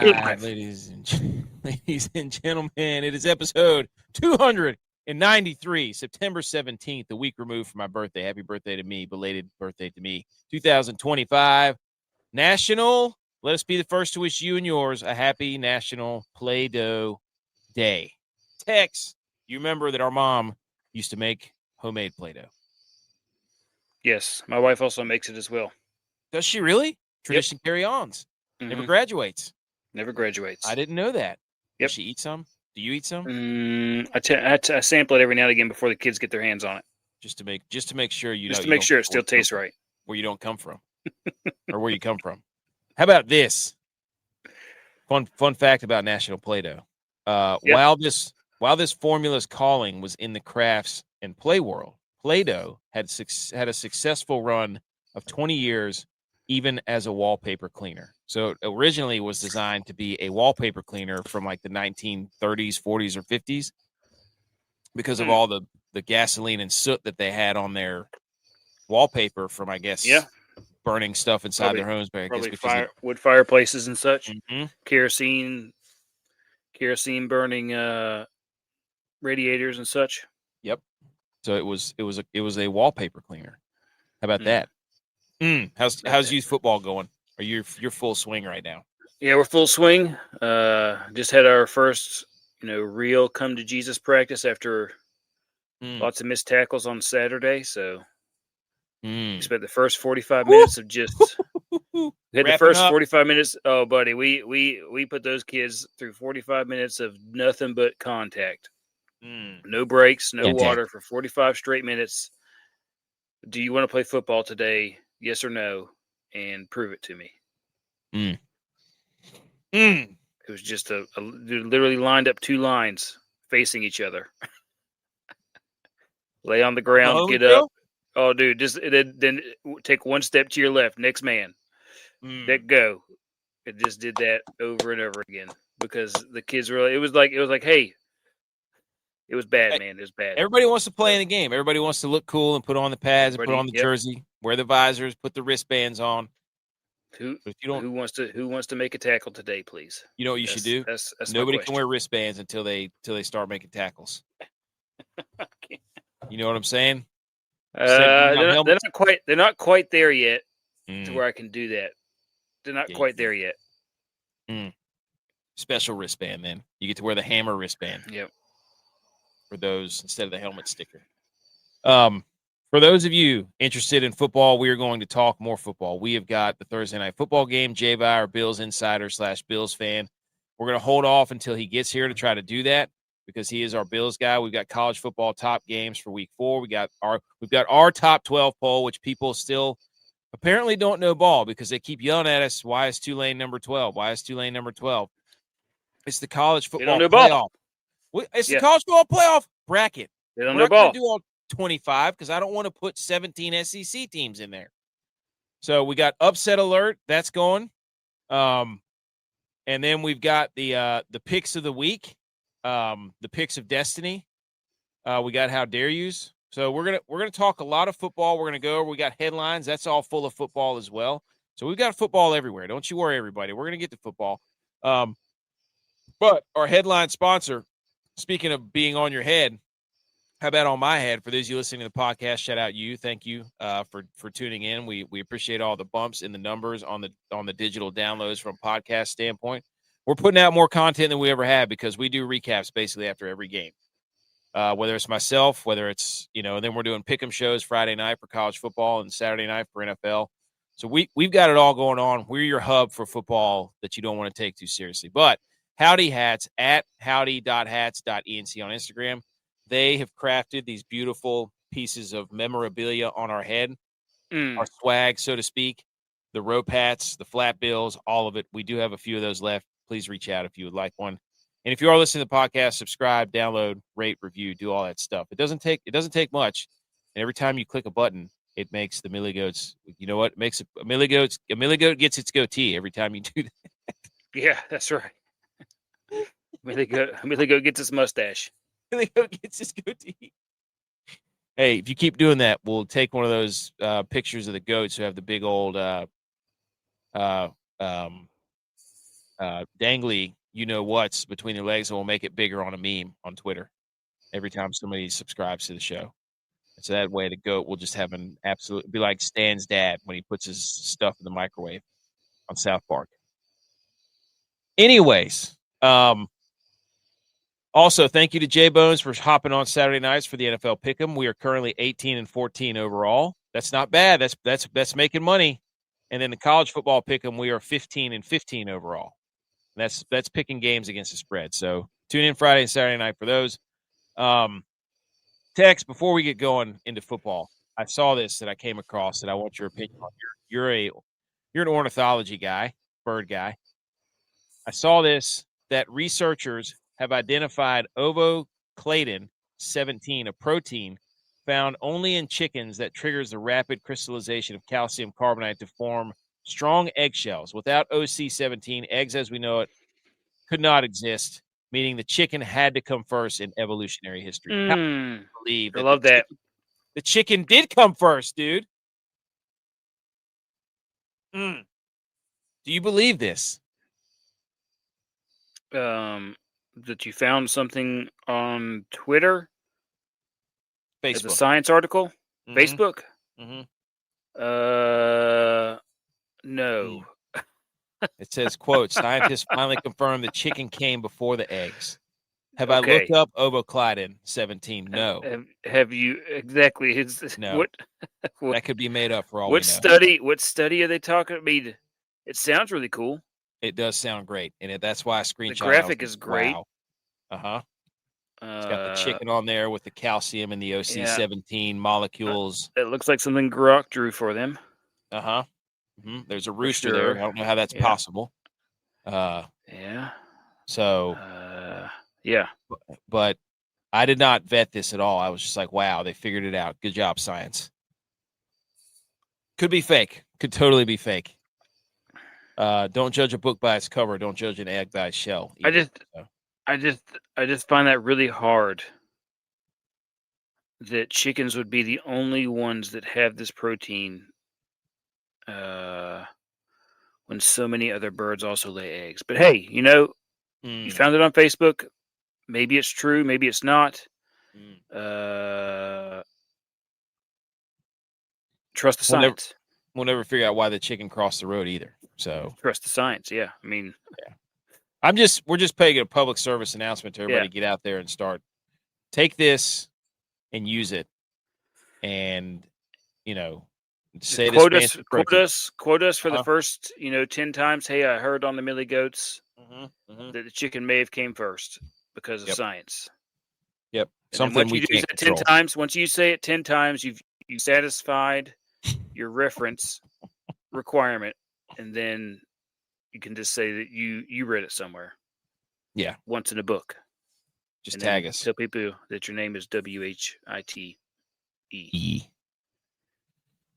right, ladies and gentlemen, it is episode 293, September 17th, a week removed from my birthday. Happy birthday to me, belated birthday to me. 2025 National. Let us be the first to wish you and yours a happy National Play-Doh Day. Tex, you remember that our mom used to make homemade Play-Doh? Yes, my wife also makes it as well. Does she really? Tradition carry-ons. Never graduates. Never graduates. I didn't know that. Yep. Does she eat some? Do you eat some? I sample it every now and again before the kids get their hands on it. Just to make sure just to make sure it still tastes right. Where you don't come from. Or where you come from. How about this? Fun fact about National Play-Doh. While this formula's calling was in the crafts and play world, Play-Doh had a successful run of 20 years, even as a wallpaper cleaner. So it originally was designed to be a wallpaper cleaner from like the 1930s, 40s, or 50s because of all the gasoline and soot that they had on their wallpaper from, I guess, burning stuff inside their homes. Wood fireplaces and such, kerosene burning radiators and such. Yep. So it was a wallpaper cleaner. How about that? How's youth football going? Are you're full swing right now? Yeah, we're full swing. Just had our first, real come to Jesus practice after lots of missed tackles on Saturday. So we spent the first 45 minutes of just hit the first 45 minutes. Oh, buddy, we put those kids through 45 minutes of nothing but contact. No breaks, no water for 45 straight minutes. Do you want to play football today? Yes or no? And prove it to me. It was just literally lined up two lines facing each other. Lay on the ground, get up. Oh, dude, just then take one step to your left. Next man. Let go. It just did that over and over again because the kids really. It was like, hey. It was bad, man. It was bad. Everybody wants to play in the game. Everybody wants to look cool and put on the pads and put on the jersey, wear the visors, put the wristbands on. Who wants to make a tackle today, please? You know what you should do? That's nobody can wear wristbands until they start making tackles. You know what I'm saying? They're not quite there yet to where I can do that. They're not quite there yet. Special wristband, then. You get to wear the hammer wristband. Yep. For those instead of the helmet sticker. For those of you interested in football, we are going to talk more football. We have got the Thursday night football game. J-Vi, our Bills insider / Bills fan. We're going to hold off until he gets here to try to do that because he is our Bills guy. We've got college football top games for week 4. We've got our top 12 poll, which people still apparently don't know ball because they keep yelling at us. Why is Tulane number 12? Why is Tulane number 12? It's the college football playoff. It's the college football playoff bracket. They don't know ball. We're not going to do all 25 because I don't want to put 17 SEC teams in there. So we got upset alert. That's going. And then we've got the picks of the week, the picks of destiny. We got how dare yous. So we're gonna talk a lot of football. We're gonna go. We got headlines. That's all full of football as well. So we've got football everywhere. Don't you worry, everybody. We're gonna get to football. But our headline sponsor. Speaking of being on your head, how about on my head? For those of you listening to the podcast, shout out you. Thank you for tuning in. We appreciate all the bumps in the numbers on the digital downloads from a podcast standpoint. We're putting out more content than we ever have because we do recaps basically after every game. Whether it's myself, whether it's, and then we're doing pick'em shows Friday night for college football and Saturday night for NFL. So we've got it all going on. We're your hub for football that you don't want to take too seriously. But Howdy Hats at howdy.hats.enc on Instagram. They have crafted these beautiful pieces of memorabilia on our head, our swag, so to speak, the rope hats, the flat bills, all of it. We do have a few of those left. Please reach out if you would like one. And if you are listening to the podcast, subscribe, download, rate, review, do all that stuff. It doesn't take much. And every time you click a button, it makes the Millie Goats. You know what? It makes a Millie Goat gets its goatee every time you do that. Yeah, that's right. Millie Goat gets his mustache. Millie Goat gets his goatee. Hey, if you keep doing that, we'll take one of those pictures of the goats who have the big old dangly what's between their legs, and we'll make it bigger on a meme on Twitter every time somebody subscribes to the show. And so that way the GOAT will just have an absolute, be like Stan's dad when he puts his stuff in the microwave on South Park. Anyways, also thank you to Jay Bones for hopping on Saturday nights for the NFL Pick'em. We are currently 18-14 overall. That's not bad. That's making money. And then the college football Pick'em, we are 15-15 overall. That's picking games against the spread. So tune in Friday and Saturday night for those. Tex, before we get going into football, I saw this that I came across that I want your opinion on. You're an ornithology guy, bird guy. I saw this that researchers have identified ovocladin 17, a protein found only in chickens that triggers the rapid crystallization of calcium carbonate to form strong eggshells. Without OC17, eggs as we know it could not exist, meaning the chicken had to come first in evolutionary history. How do you believe I love that. The chicken did come first, dude? Do you believe this? That you found something on Twitter? Facebook. As a science article? Mm-hmm. Facebook? Mm-hmm. No. It says, quote, scientists finally confirmed the chicken came before the eggs. Have I looked up ovocladin 17? No. Have you exactly? No. What, that could be made up for all we know. What study are they talking? I mean, it sounds really cool. It does sound great, and that's why I screenshot. The graphic is great. Wow. It's got the chicken on there with the calcium and the OC17 molecules. It looks like something Grok drew for them. Mm-hmm. There's a rooster there. I don't know how that's possible. So. But I did not vet this at all. I was just like, wow, they figured it out. Good job, science. Could be fake. Could totally be fake. Don't judge a book by its cover. Don't judge an egg by its shell. Either, I just find that really hard. That chickens would be the only ones that have this protein. When so many other birds also lay eggs. But hey, you found it on Facebook. Maybe it's true. Maybe it's not. Trust the science. We'll never figure out why the chicken crossed the road either. So trust the science. Yeah, I mean, we're just paying a public service announcement to everybody. Get out there and take this and use it, and say quote us for the first 10 times. Hey, I heard on the Millie Goats that the chicken may have came first because of science. Yep. Something we can't control. 10 times. Once you say it 10 times, you've satisfied your reference requirement, and then you can just say that you read it somewhere. Yeah. Once in a book. Just tag us. Tell people that your name is WHITE.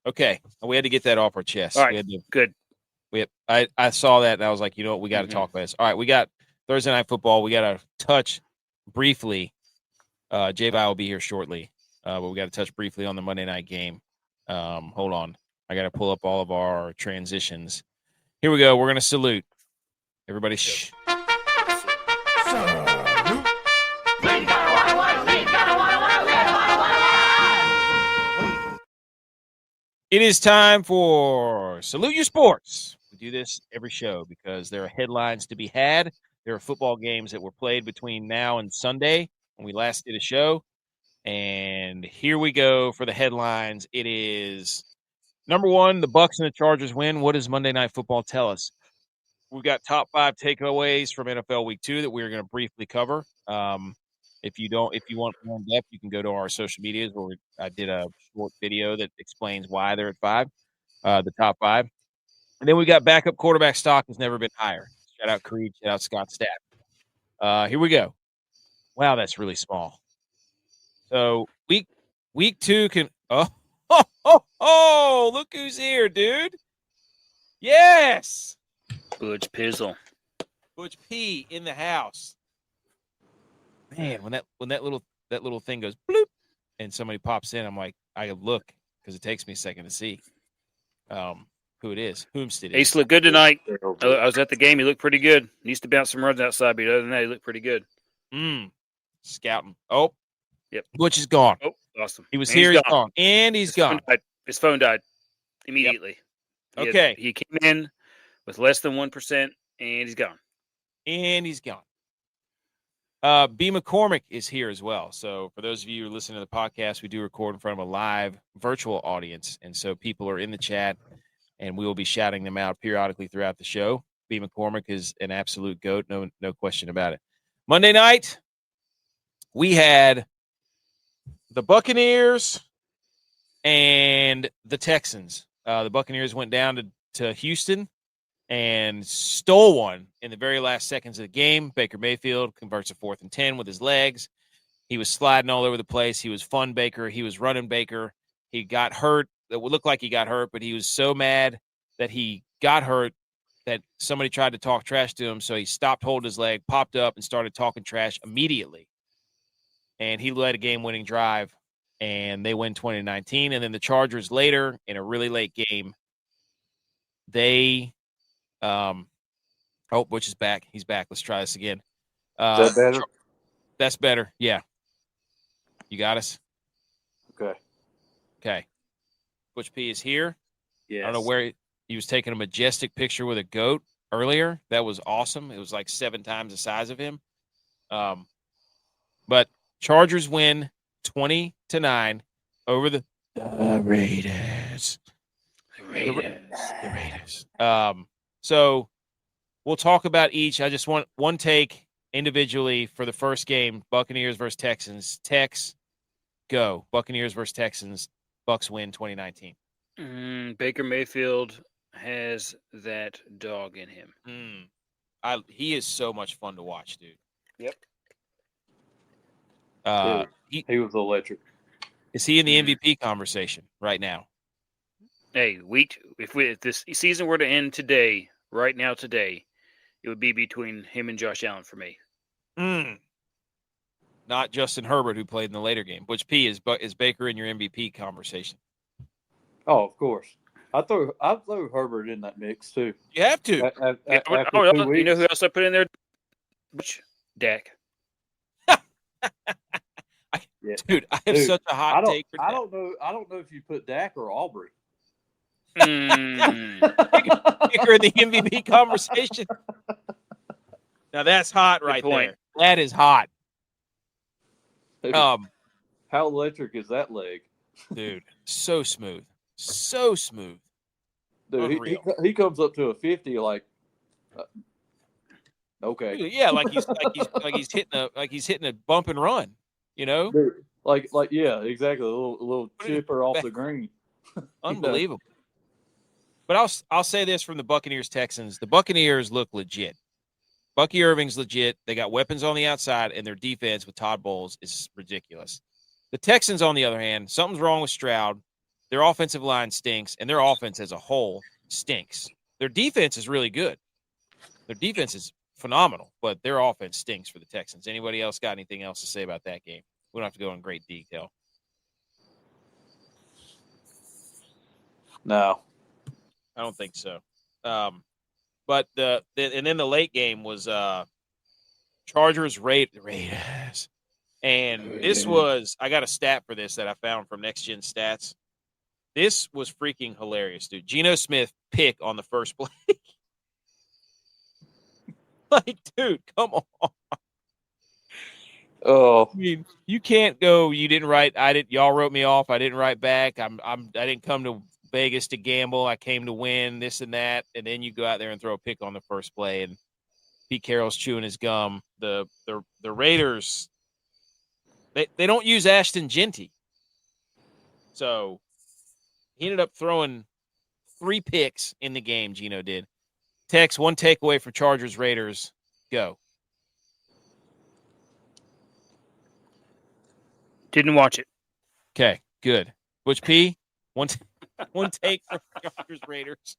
Okay. We had to get that off our chest. All right. Good. I saw that and I was like, you know what? We got to talk about this. All right. We got Thursday Night Football. We got to touch briefly. J-Vi will be here shortly. But we got to touch briefly on the Monday night game. Hold on. I got to pull up all of our transitions. Here we go. We're going to salute. Everybody, shh. It is time for Salute Your Sports. We do this every show because there are headlines to be had. There are football games that were played between now and Sunday when we last did a show. And here we go for the headlines. It is number one, the Bucs and the Chargers win. What does Monday Night Football tell us? We've got top 5 takeaways from NFL Week 2 that we're going to briefly cover. If you want more in depth, you can go to our social medias where I did a short video that explains why they're at 5, the top 5. And then we got backup quarterback stock has never been higher. Shout out Creed, shout out Scott Stapp. Here we go. Wow, that's really small. So week 2 can look who's here, dude. Yes. Butch Pizzle. Butch P in the house. Man, when that little thing goes bloop and somebody pops in, I'm like, I look because it takes me a second to see. who it is. Whomstead Ace is. looked good tonight. I was at the game. He looked pretty good. Needs to bounce some runs outside, but other than that, he looked pretty good. Scouting. Oh, yep. Butch is gone. Oh, awesome. He was here. He's gone. And he's gone. His phone died immediately. Yep. Okay. He came in with less than 1%, and he's gone. B. McCormick is here as well. So for those of you who listen to the podcast, we do record in front of a live virtual audience. And so people are in the chat, and we will be shouting them out periodically throughout the show. B. McCormick is an absolute GOAT. No question about it. Monday night, we had the Buccaneers and the Texans. The Buccaneers went down to Houston and stole one in the very last seconds of the game. Baker Mayfield converts a 4th and 10 with his legs. He was sliding all over the place. He was fun Baker. He was running Baker. He got hurt. It would look like he got hurt, but he was so mad that he got hurt that somebody tried to talk trash to him. So he stopped holding his leg, popped up, and started talking trash immediately. And he led a game-winning drive, and they win 20-19. And then the Chargers later, in a really late game, they Butch is back. He's back. Let's try this again. Is that better? That's better. Yeah. You got us? Okay. Butch P is here. Yes. I don't know where he was taking a majestic picture with a goat earlier. That was awesome. It was like 7 times the size of him. But Chargers win 20-9 over the Raiders. The Raiders. So we'll talk about each. I just want one take individually for the first game, Buccaneers versus Texans. Tex, go. Buccaneers versus Texans. Bucks win 2019. Baker Mayfield has that dog in him. He is so much fun to watch, dude. Yep. He was electric. Is he in the MVP conversation right now? Hey, if this season were to end today, right now today, it would be between him and Josh Allen for me. Not Justin Herbert, who played in the later game. Which P is Baker in your MVP conversation? Oh, of course. I throw Herbert in that mix too. You have to. After 2 weeks. You know who else I put in there? Dak. Dude, I have such a hot take for Dak. I don't know if you put Dak or Aubrey. Baker in the MVP conversation. Now that's hot right there. That is hot. Dude, how electric is that leg? Dude, so smooth. So smooth. Dude, he comes up to a 50 like okay. Yeah, like he's hitting a bump and run, you know? Dude, like yeah, exactly. A little chipper off the green. Unbelievable. But I'll say this from the Buccaneers Texans. The Buccaneers look legit. Bucky Irving's legit. They got weapons on the outside, and their defense with Todd Bowles is ridiculous. The Texans, on the other hand, something's wrong with Stroud. Their offensive line stinks, and their offense as a whole stinks. Their defense is really good. Their defense is phenomenal, but their offense stinks for the Texans. Anybody else got anything else to say about that game? We don't have to go in great detail. No. I don't think so. But and then the late game was Chargers Raiders. And this was, I got a stat for this that I found from Next Gen Stats. This was freaking hilarious, dude. Geno Smith pick on the first play. Like, dude, come on. Oh, I mean, you can't go. You didn't write. Y'all wrote me off. I didn't write back. I didn't come to Vegas to gamble. I came to win this and that. And then you go out there and throw a pick on the first play, and Pete Carroll's chewing his gum. The Raiders, they don't use Ashton Genty, so he ended up throwing 3 picks in the game. Geno did. Tex, one takeaway for Chargers Raiders. Go. Didn't watch it. Okay, good. Butch P, one take for Chargers Raiders.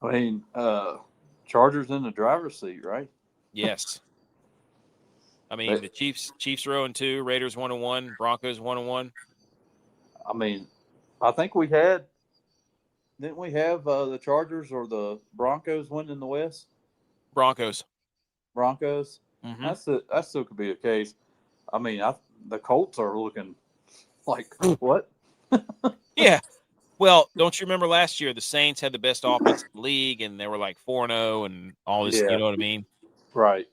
I mean, Chargers in the driver's seat, right? Yes. I mean, the Chiefs are 0-2, Raiders 1-1, Broncos 1-1. I mean, I think we had Didn't we have the Chargers or the Broncos winning the West? Broncos. Broncos. Mm-hmm. That still could be a case. I mean, the Colts are looking like what? Yeah. Well, don't you remember last year the Saints had the best offense in the league, and they were like 4-0 and all this. Yeah. You know what I mean? Right.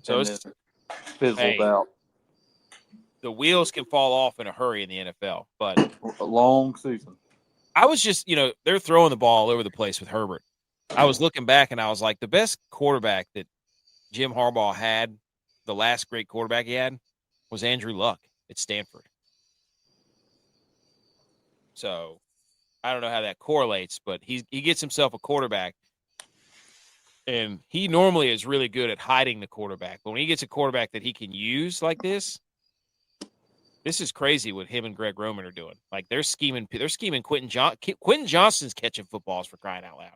So and it's then fizzled hey, out. the wheels can fall off in a hurry in the NFL. But A long season. I was just, they're throwing the ball all over the place with Herbert. I was looking back and I was like, the best quarterback that Jim Harbaugh had, the last great quarterback he had, was Andrew Luck at Stanford. So I don't know how that correlates, but he gets himself a quarterback, and he normally is really good at hiding the quarterback. But when he gets a quarterback that he can use like this is crazy what him and Greg Roman are doing. Like they're scheming Quentin Johnston's catching footballs, for crying out loud.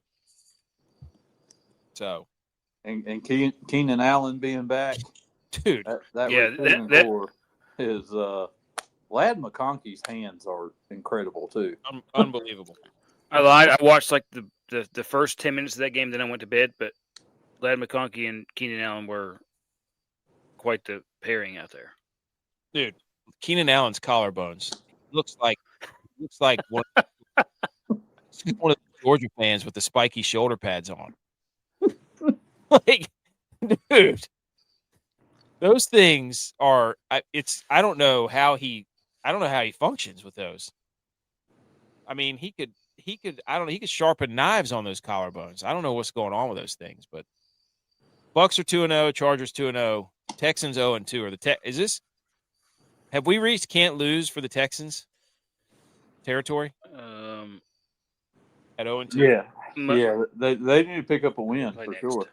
So, and Keenan Allen being back, dude, that Yeah, receiving core is Lad McConkey's hands are incredible too. Unbelievable. I lied. I watched like the first 10 minutes of that game, then I went to bed. But Lad McConkey and Keenan Allen were quite the pairing out there. Dude, Keenan Allen's collarbones looks like one of the Georgia fans with the spiky shoulder pads on. Like, dude, those things are. I don't know how he functions with those. I mean, he could. I don't know. He could sharpen knives on those collarbones. I don't know what's going on with those things, but Bucks are 2-0, Chargers 2-0, Texans 0-2. Is this? Have we reached can't lose for the Texans territory? At 0-2. Yeah. They need to pick up a win for next. sure.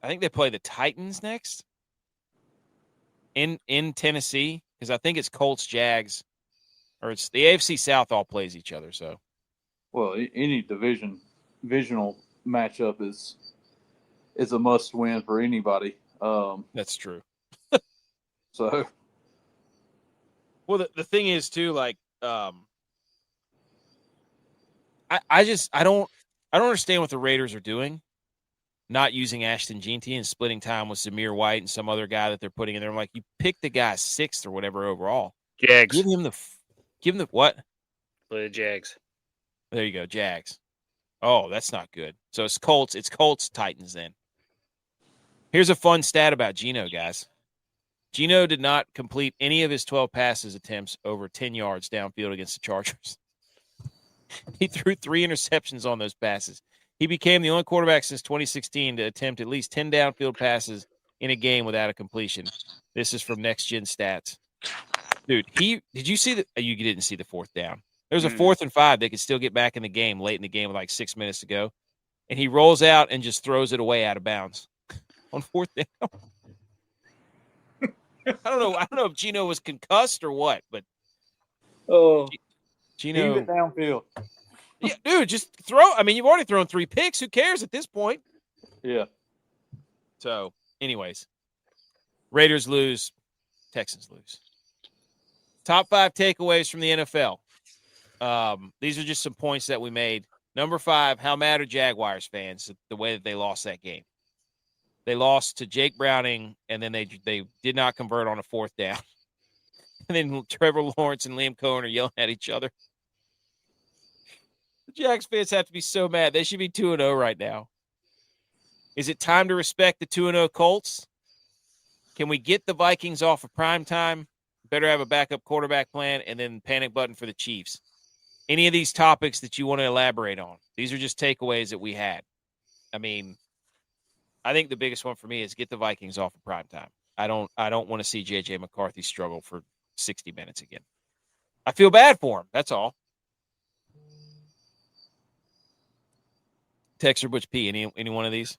I think they play the Titans next in Tennessee, because I think it's Colts, Jags, or it's the AFC South all plays each other. So, well, any divisional matchup is a must win for anybody. that's true. So, well, the thing is too, like, I don't understand what the Raiders are doing, not using Ashton Jeanty and splitting time with Zamir White and some other guy that they're putting in there. I'm like, you picked the guy 6th or whatever overall. Jags. Give him the what? Play the Jags. There you go, Jags. Oh, that's not good. So it's Colts. It's Colts Titans then. Here's a fun stat about Geno, guys. Geno did not complete any of his 12 passes attempts over 10 yards downfield against the Chargers. He threw 3 interceptions on those passes. He became the only quarterback since 2016 to attempt at least 10 downfield passes in a game without a completion. This is from Next Gen Stats. Dude, did you see you didn't see the 4th down. There's a 4th and 5. They could still get back in the game late in the game with like 6 minutes to go. And he rolls out and just throws it away out of bounds on 4th down. I don't know if Geno was concussed or what, but Geno keep it downfield. Yeah, dude, just throw. I mean, you've already thrown 3 picks. Who cares at this point? Yeah. So, anyways, Raiders lose, Texans lose. Top 5 takeaways from the NFL. These are just some points that we made. Number 5, how mad are Jaguars fans at the way that they lost that game? They lost to Jake Browning, and then they did not convert on a 4th down. And then Trevor Lawrence and Liam Cohen are yelling at each other. The Jags fans have to be so mad. They should be 2-0 right now. Is it time to respect the 2-0 Colts? Can we get the Vikings off of prime time? Better have a backup quarterback plan, and then panic button for the Chiefs. Any of these topics that you want to elaborate on? These are just takeaways that we had. I mean, I think the biggest one for me is get the Vikings off of prime time. I don't want to see J.J. McCarthy struggle for 60 minutes again. I feel bad for him. That's all. Texter Butch P. Any one of these?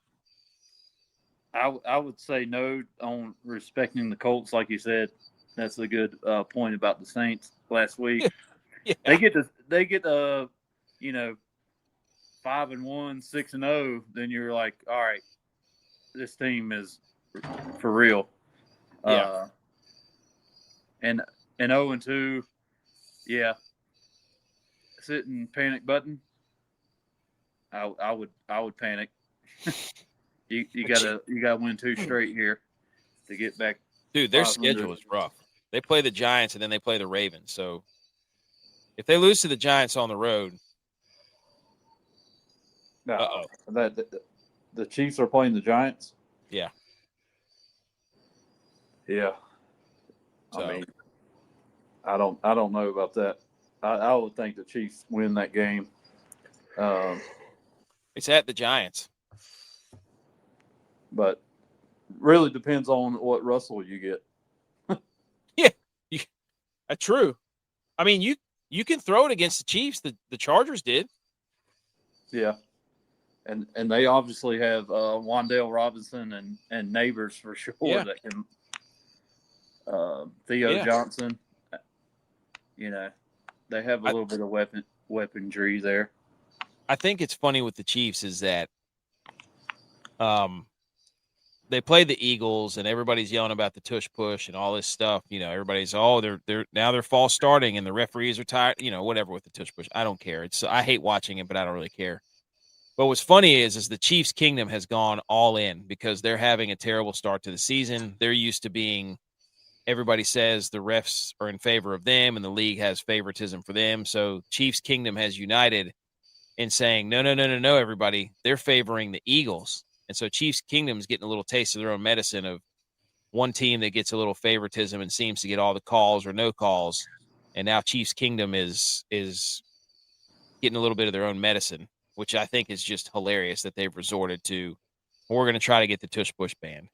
I would say no on respecting the Colts, like you said. That's a good point about the Saints last week. Yeah. They get 5-1, 6-0. Then you're like, all right, this team is for real. Yeah. And 0-2, yeah. Sitting panic button. I would panic. you gotta win 2 straight here to get back. Dude, their 500. schedule is rough. They play the Giants and then they play the Ravens. So if they lose to the Giants on the road, the Chiefs are playing the Giants. Yeah. Yeah. So. I mean, I don't know about that. I would think the Chiefs win that game. It's at the Giants. But really depends on what Russell you get. That's true. I mean, you can throw it against the Chiefs. The Chargers did. Yeah. And they obviously have Wan'Dale Robinson and Neighbors for sure that can Theo Johnson. You know, they have a little bit of weaponry there. I think it's funny with the Chiefs is that they play the Eagles and everybody's yelling about the tush push and all this stuff. You know, everybody's they're false starting and the referees are tired. You know, whatever with the tush push. I don't care. I hate watching it, but I don't really care. But what's funny is the Chiefs' kingdom has gone all in because they're having a terrible start to the season. They're used to being. Everybody says the refs are in favor of them and the league has favoritism for them. So Chiefs Kingdom has united in saying, no, everybody. They're favoring the Eagles. And so Chiefs Kingdom is getting a little taste of their own medicine of one team that gets a little favoritism and seems to get all the calls or no calls. And now Chiefs Kingdom is getting a little bit of their own medicine, which I think is just hilarious that they've resorted to. We're going to try to get the tush push banned.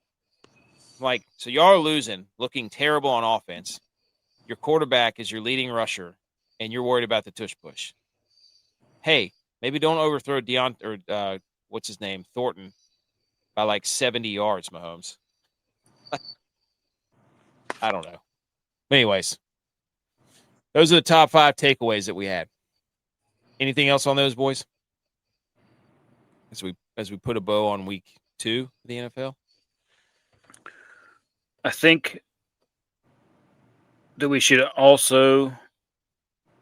Like, so y'all are losing, looking terrible on offense. Your quarterback is your leading rusher, and you're worried about the tush push. Hey, maybe don't overthrow what's his name, Thornton, by like 70 yards, Mahomes. I don't know. Anyways, those are the top 5 takeaways that we had. Anything else on those, boys? As we put a bow on week 2 of the NFL. I think that we should also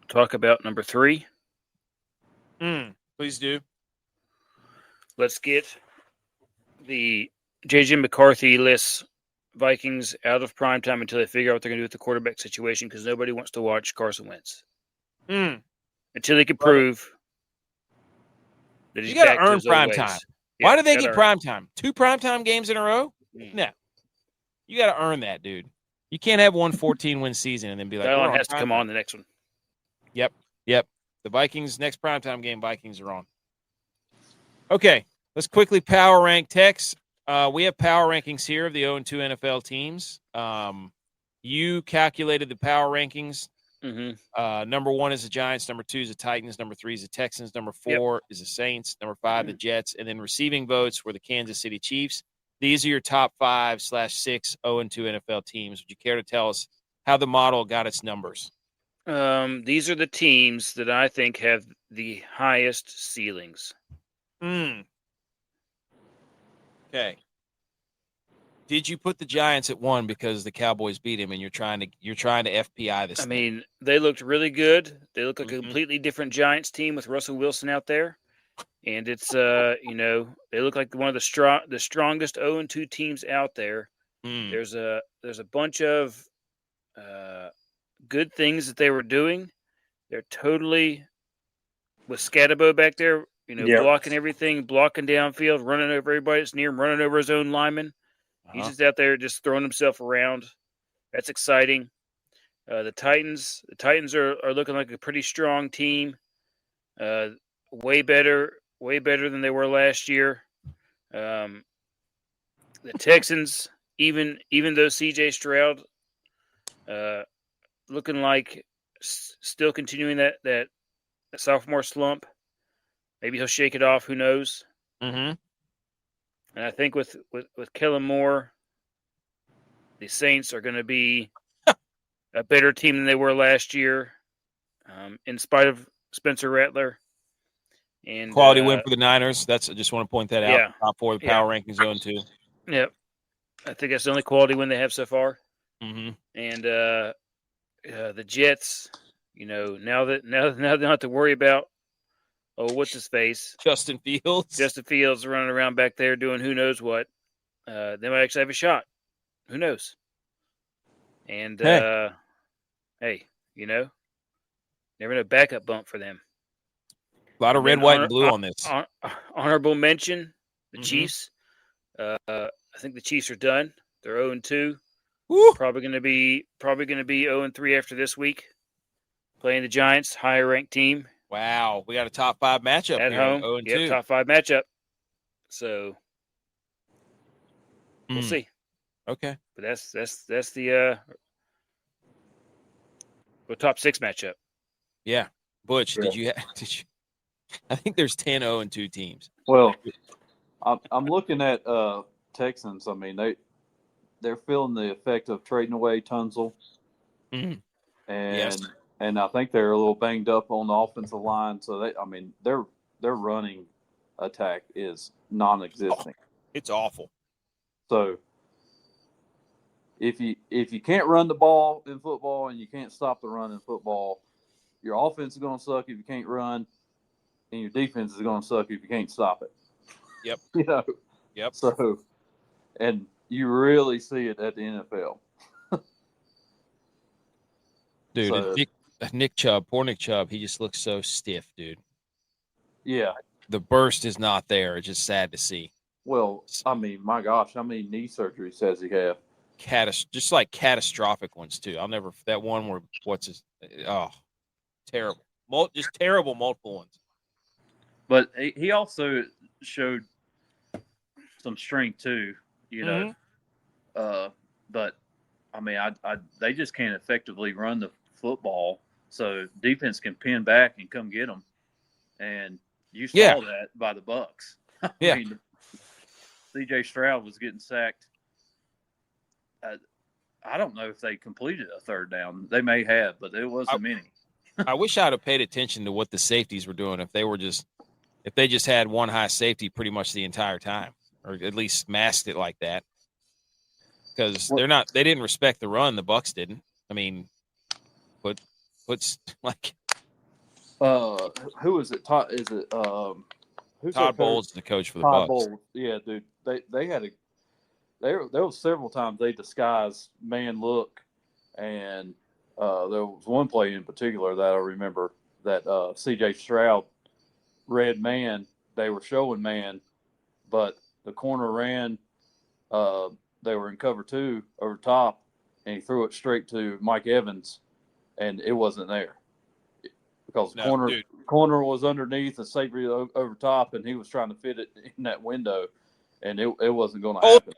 talk about number 3. Please do. Let's get the J.J. McCarthy-less Vikings out of primetime until they figure out what they're going to do with the quarterback situation because nobody wants to watch Carson Wentz. Until they can prove that he's back to his old ways. Time. Why do they get primetime? 2 primetime games in a row? No. You got to earn that, dude. You can't have one 14-win season and then be like, that one has to come on the next one. Yep. The Vikings, next primetime game, Vikings are on. Okay, let's quickly power rank Tex. We have power rankings here of the 0-2 NFL teams. You calculated the power rankings. Number 1 is the Giants. Number 2 is the Titans. Number 3 is the Texans. Number 4 is the Saints. Number 5, the Jets. And then receiving votes were the Kansas City Chiefs. These are your top 5/6 0-2 NFL teams. Would you care to tell us how the model got its numbers? These are the teams that I think have the highest ceilings. Okay. Did you put the Giants at 1 because the Cowboys beat him and you're trying to FPI this? I mean, they looked really good. They look like a completely different Giants team with Russell Wilson out there. And it's they look like one of the strongest 0-2 teams out there. There's a bunch of good things that they were doing. They're totally with Scatabo back there, blocking everything, blocking downfield, running over everybody that's near him, running over his own lineman. He's just out there just throwing himself around. That's exciting. The Titans are looking like a pretty strong team. Way better than they were last year. The Texans, even though C.J. Stroud looking like still continuing that sophomore slump, maybe he'll shake it off. Who knows? And I think with Kellen Moore, the Saints are going to be a better team than they were last year, in spite of Spencer Rattler. And quality win for the Niners. I just want to point that out. Yeah. Top 4 of the power rankings 0-2. Yep. I think that's the only quality win they have so far. And the Jets, now they don't have to worry about what's his face? Justin Fields. Justin Fields running around back there doing who knows what. They might actually have a shot. Who knows? And hey, never know. Backup bump for them. A lot of red, white, and blue on this. Honorable mention: the Mhm. Chiefs. I think the Chiefs are done. They're 0-2. Woo! Probably going to be 0-3 after this week. Playing the Giants, higher ranked team Wow, we got a top 5 matchup at here. home. 0-2. Yep, top 5 matchup. So we'll see. Okay, But that's the top 6 matchup. yeah. Butch, Yeah. did you? I think there's 10 0-2 teams. Well, I'm looking at Texans. I mean, they're feeling the effect of trading away Tunzel, Mhm. and Yes. and I think they're a little banged up on the offensive line. So their running attack is non-existent. It's awful. So if you can't run the ball in football and you can't stop the run in football, your offense is going to suck if you can't run, and your defense is going to suck if you can't stop it. Yep. Yep. So, and you really see it at the NFL. Dude, So, Nick Chubb, poor Nick Chubb, he just looks so stiff, dude. yeah. The burst is not there. It's just sad to see. Well, I mean, my gosh, how many knee surgeries has he had? Just like catastrophic ones too. I'll never that one where terrible. Just terrible multiple ones. But he also showed some strength too, But I mean, they just can't effectively run the football, so defense can pin back and come get them. And you saw that by the Bucks. I mean, C.J. Stroud was getting sacked. I don't know if they completed a third down. They may have, but it wasn't many. I wish I'd have paid attention to what the safeties were doing if they just had one high safety pretty much the entire time, or at least masked it like that. Because they didn't respect the run. The Bucks didn't. I mean, puts like who is it? Todd, is it who's Todd Bowles is the coach for the Todd Bucks. Bowles. Yeah, dude. There was several times they disguised man look, and there was one play in particular that I remember that C.J. Stroud read man. They were showing man, but the corner ran. They were in cover 2 over top, and he threw it straight to Mike Evans, and it wasn't there because the corner was underneath and safety over top, and he was trying to fit it in that window, and it wasn't going to happen.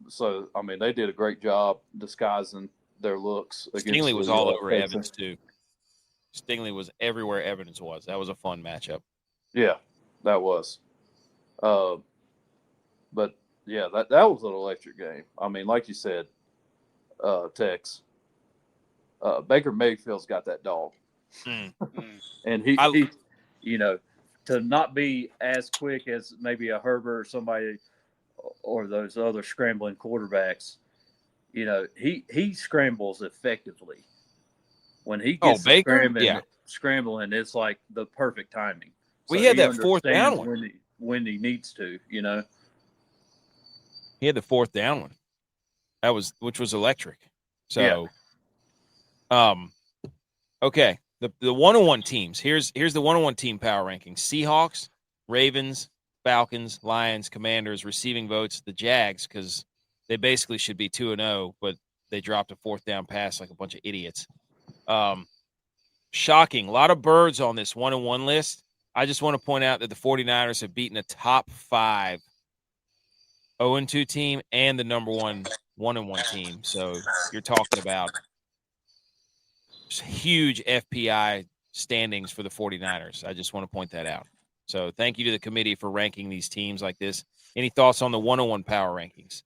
So I mean, they did a great job disguising their looks. Stingley was all over Evans too. Stingley was everywhere Evans was. That was a fun matchup. Yeah, that was. But yeah, that was an electric game. I mean, like you said, Tex, Baker Mayfield's got that dog, and he, to not be as quick as maybe a Herbert or somebody or those other scrambling quarterbacks, he scrambles effectively. When he gets scrambling, it's like the perfect timing. So he had that fourth down one when he needs to, He had the fourth down one. Which was electric. So, okay. The 101 teams. Here's the 101 team power rankings. Seahawks, Ravens, Falcons, Lions, Commanders, receiving votes, the Jags, because they basically should be 2-0, but they dropped a fourth down pass like a bunch of idiots. Shocking. A lot of birds on this 101 list. I just want to point out that the 49ers have beaten a top 5 0-2 team and the number 1 1-1 team. So you're talking about huge FPI standings for the 49ers. I just want to point that out. So thank you to the committee for ranking these teams like this. Any thoughts on the 101 power rankings?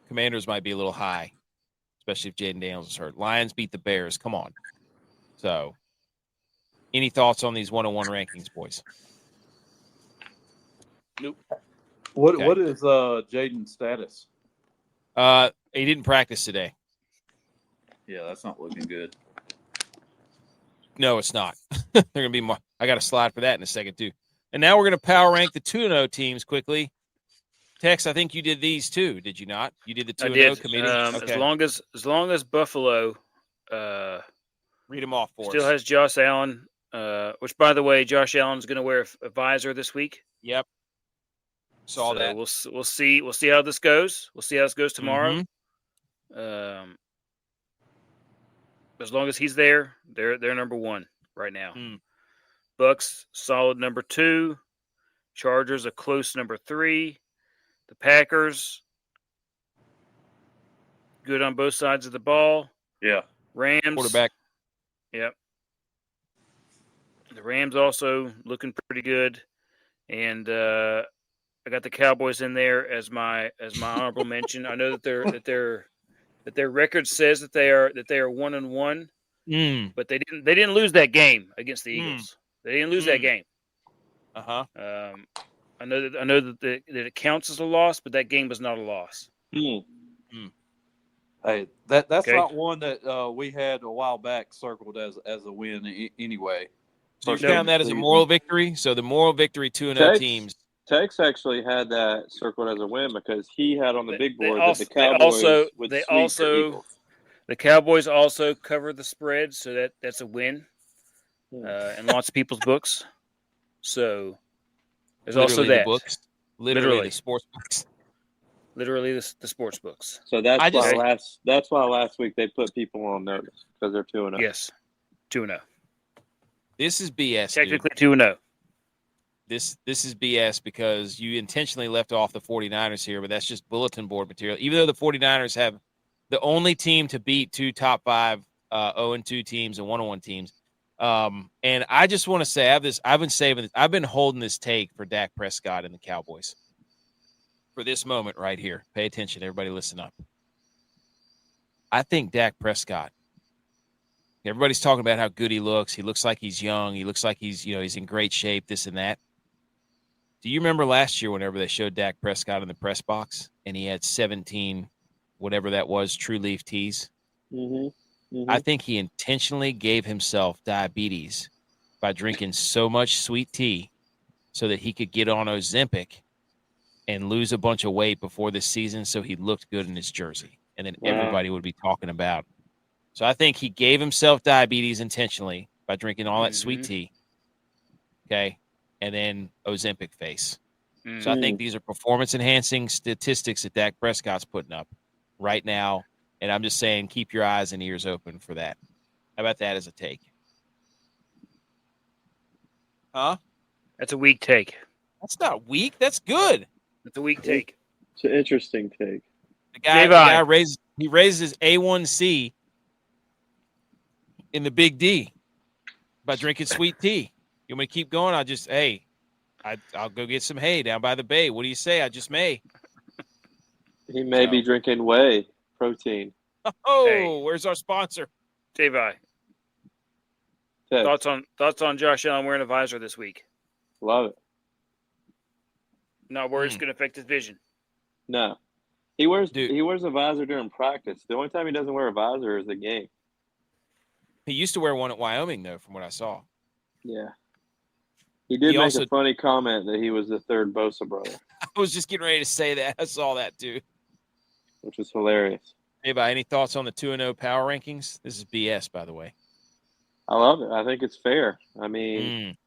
Commanders might be a little high, especially if Jaden Daniels is hurt. Lions beat the Bears. Come on. So any thoughts on these 101 rankings, boys? Nope. What is Jaden's status? He didn't practice today. Yeah, that's not looking good. No, it's not. They're going to be more. I got a slide for that in a second, too. And now we're going to power rank the 2-0 teams quickly. Tex, I think you did these too, did you not? You did the 2-0 committee? Okay. As long as Buffalo read them off for still us. has Josh Allen, which, by the way, Josh Allen's going to wear a visor this week. Yep. Saw that. We'll see how this goes. We'll see how this goes tomorrow. Mm-hmm. As long as he's there, they're number one right now. Mm. Bucks solid number 2. Chargers a close number 3. The Packers good on both sides of the ball. Yeah. Rams quarterback. Yep. The Rams also looking pretty good, and I got the Cowboys in there as my honorable mention. I know that their record says that they are 1-1, but they didn't lose that game against the Eagles. They didn't lose that game. I know that it counts as a loss, but that game was not a loss. Hey, that's okay. Not one that we had a while back circled as a win anyway. So you count that as a moral victory? So the moral victory 2-0 teams. Tex actually had that circled as a win because he had on the big board that the Cowboys would sweep the Eagles. The Cowboys also covered the spread, so that's a win in lots of people's books. So there's also that. Literally the sports books. Literally the sports books. So that's why last week they put people on notice because they're 2-0. Yes, 2-0. This is BS. Technically 2-0. This is BS because you intentionally left off the 49ers here, but that's just bulletin board material. Even though the 49ers have the only team to beat 2 top 5 0-2 teams and 1-1 teams. And I just want to say I've been holding this take for Dak Prescott and the Cowboys. For this moment right here. Pay attention, everybody listen up. I think Dak Prescott, everybody's talking about how good he looks. He looks like he's young. He looks like he's in great shape, this and that. Do you remember last year whenever they showed Dak Prescott in the press box and he had 17, whatever that was, True Leaf teas? I think he intentionally gave himself diabetes by drinking so much sweet tea so that he could get on Ozempic and lose a bunch of weight before this season so he looked good in his jersey. And then everybody would be talking about. So I think he gave himself diabetes intentionally by drinking all that sweet tea. Okay. And then Ozempic face. So I think these are performance-enhancing statistics that Dak Prescott's putting up right now. And I'm just saying keep your eyes and ears open for that. How about that as a take? Huh? That's a weak take. That's not weak. That's good. That's a weak take. It's an interesting take. The guy raises his A1C in the big D by drinking sweet tea. You want me to keep going? I'll go get some hay down by the bay. What do you say? I just may. He may be drinking whey protein. Where's our sponsor? J-Vi. Thoughts on Josh Allen wearing a visor this week? Love it. Not worried it's going to affect his vision. No. He wears a visor during practice. The only time he doesn't wear a visor is the game. He used to wear one at Wyoming, though, from what I saw. Yeah. He did make a funny comment that he was the third Bosa brother. I was just getting ready to say that. I saw that, too. Which was hilarious. Hey, any thoughts on the 2-0 power rankings? This is BS, by the way. I love it. I think it's fair. I mean,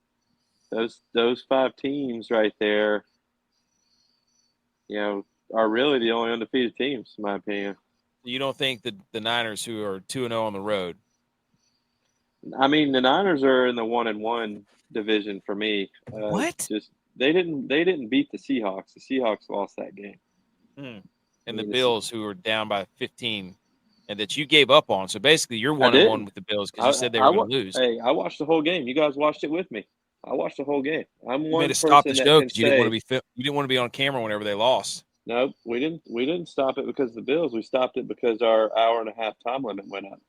those 5 teams right there, are really the only undefeated teams, in my opinion. You don't think that the Niners, who are 2-0 on the road? I mean, the Niners are in the 1-1 division for me. What? They didn't beat the Seahawks. The Seahawks lost that game. And the Bills, who are down by 15, and that you gave up on. So basically, you're 1-1 with the Bills because you said they were going to lose. Hey, I watched the whole game. You guys watched it with me. I watched the whole game. You made to stop the show because you didn't want to be on camera whenever they lost. Nope, we didn't stop it because of the Bills. We stopped it because our hour-and-a-half time limit went up.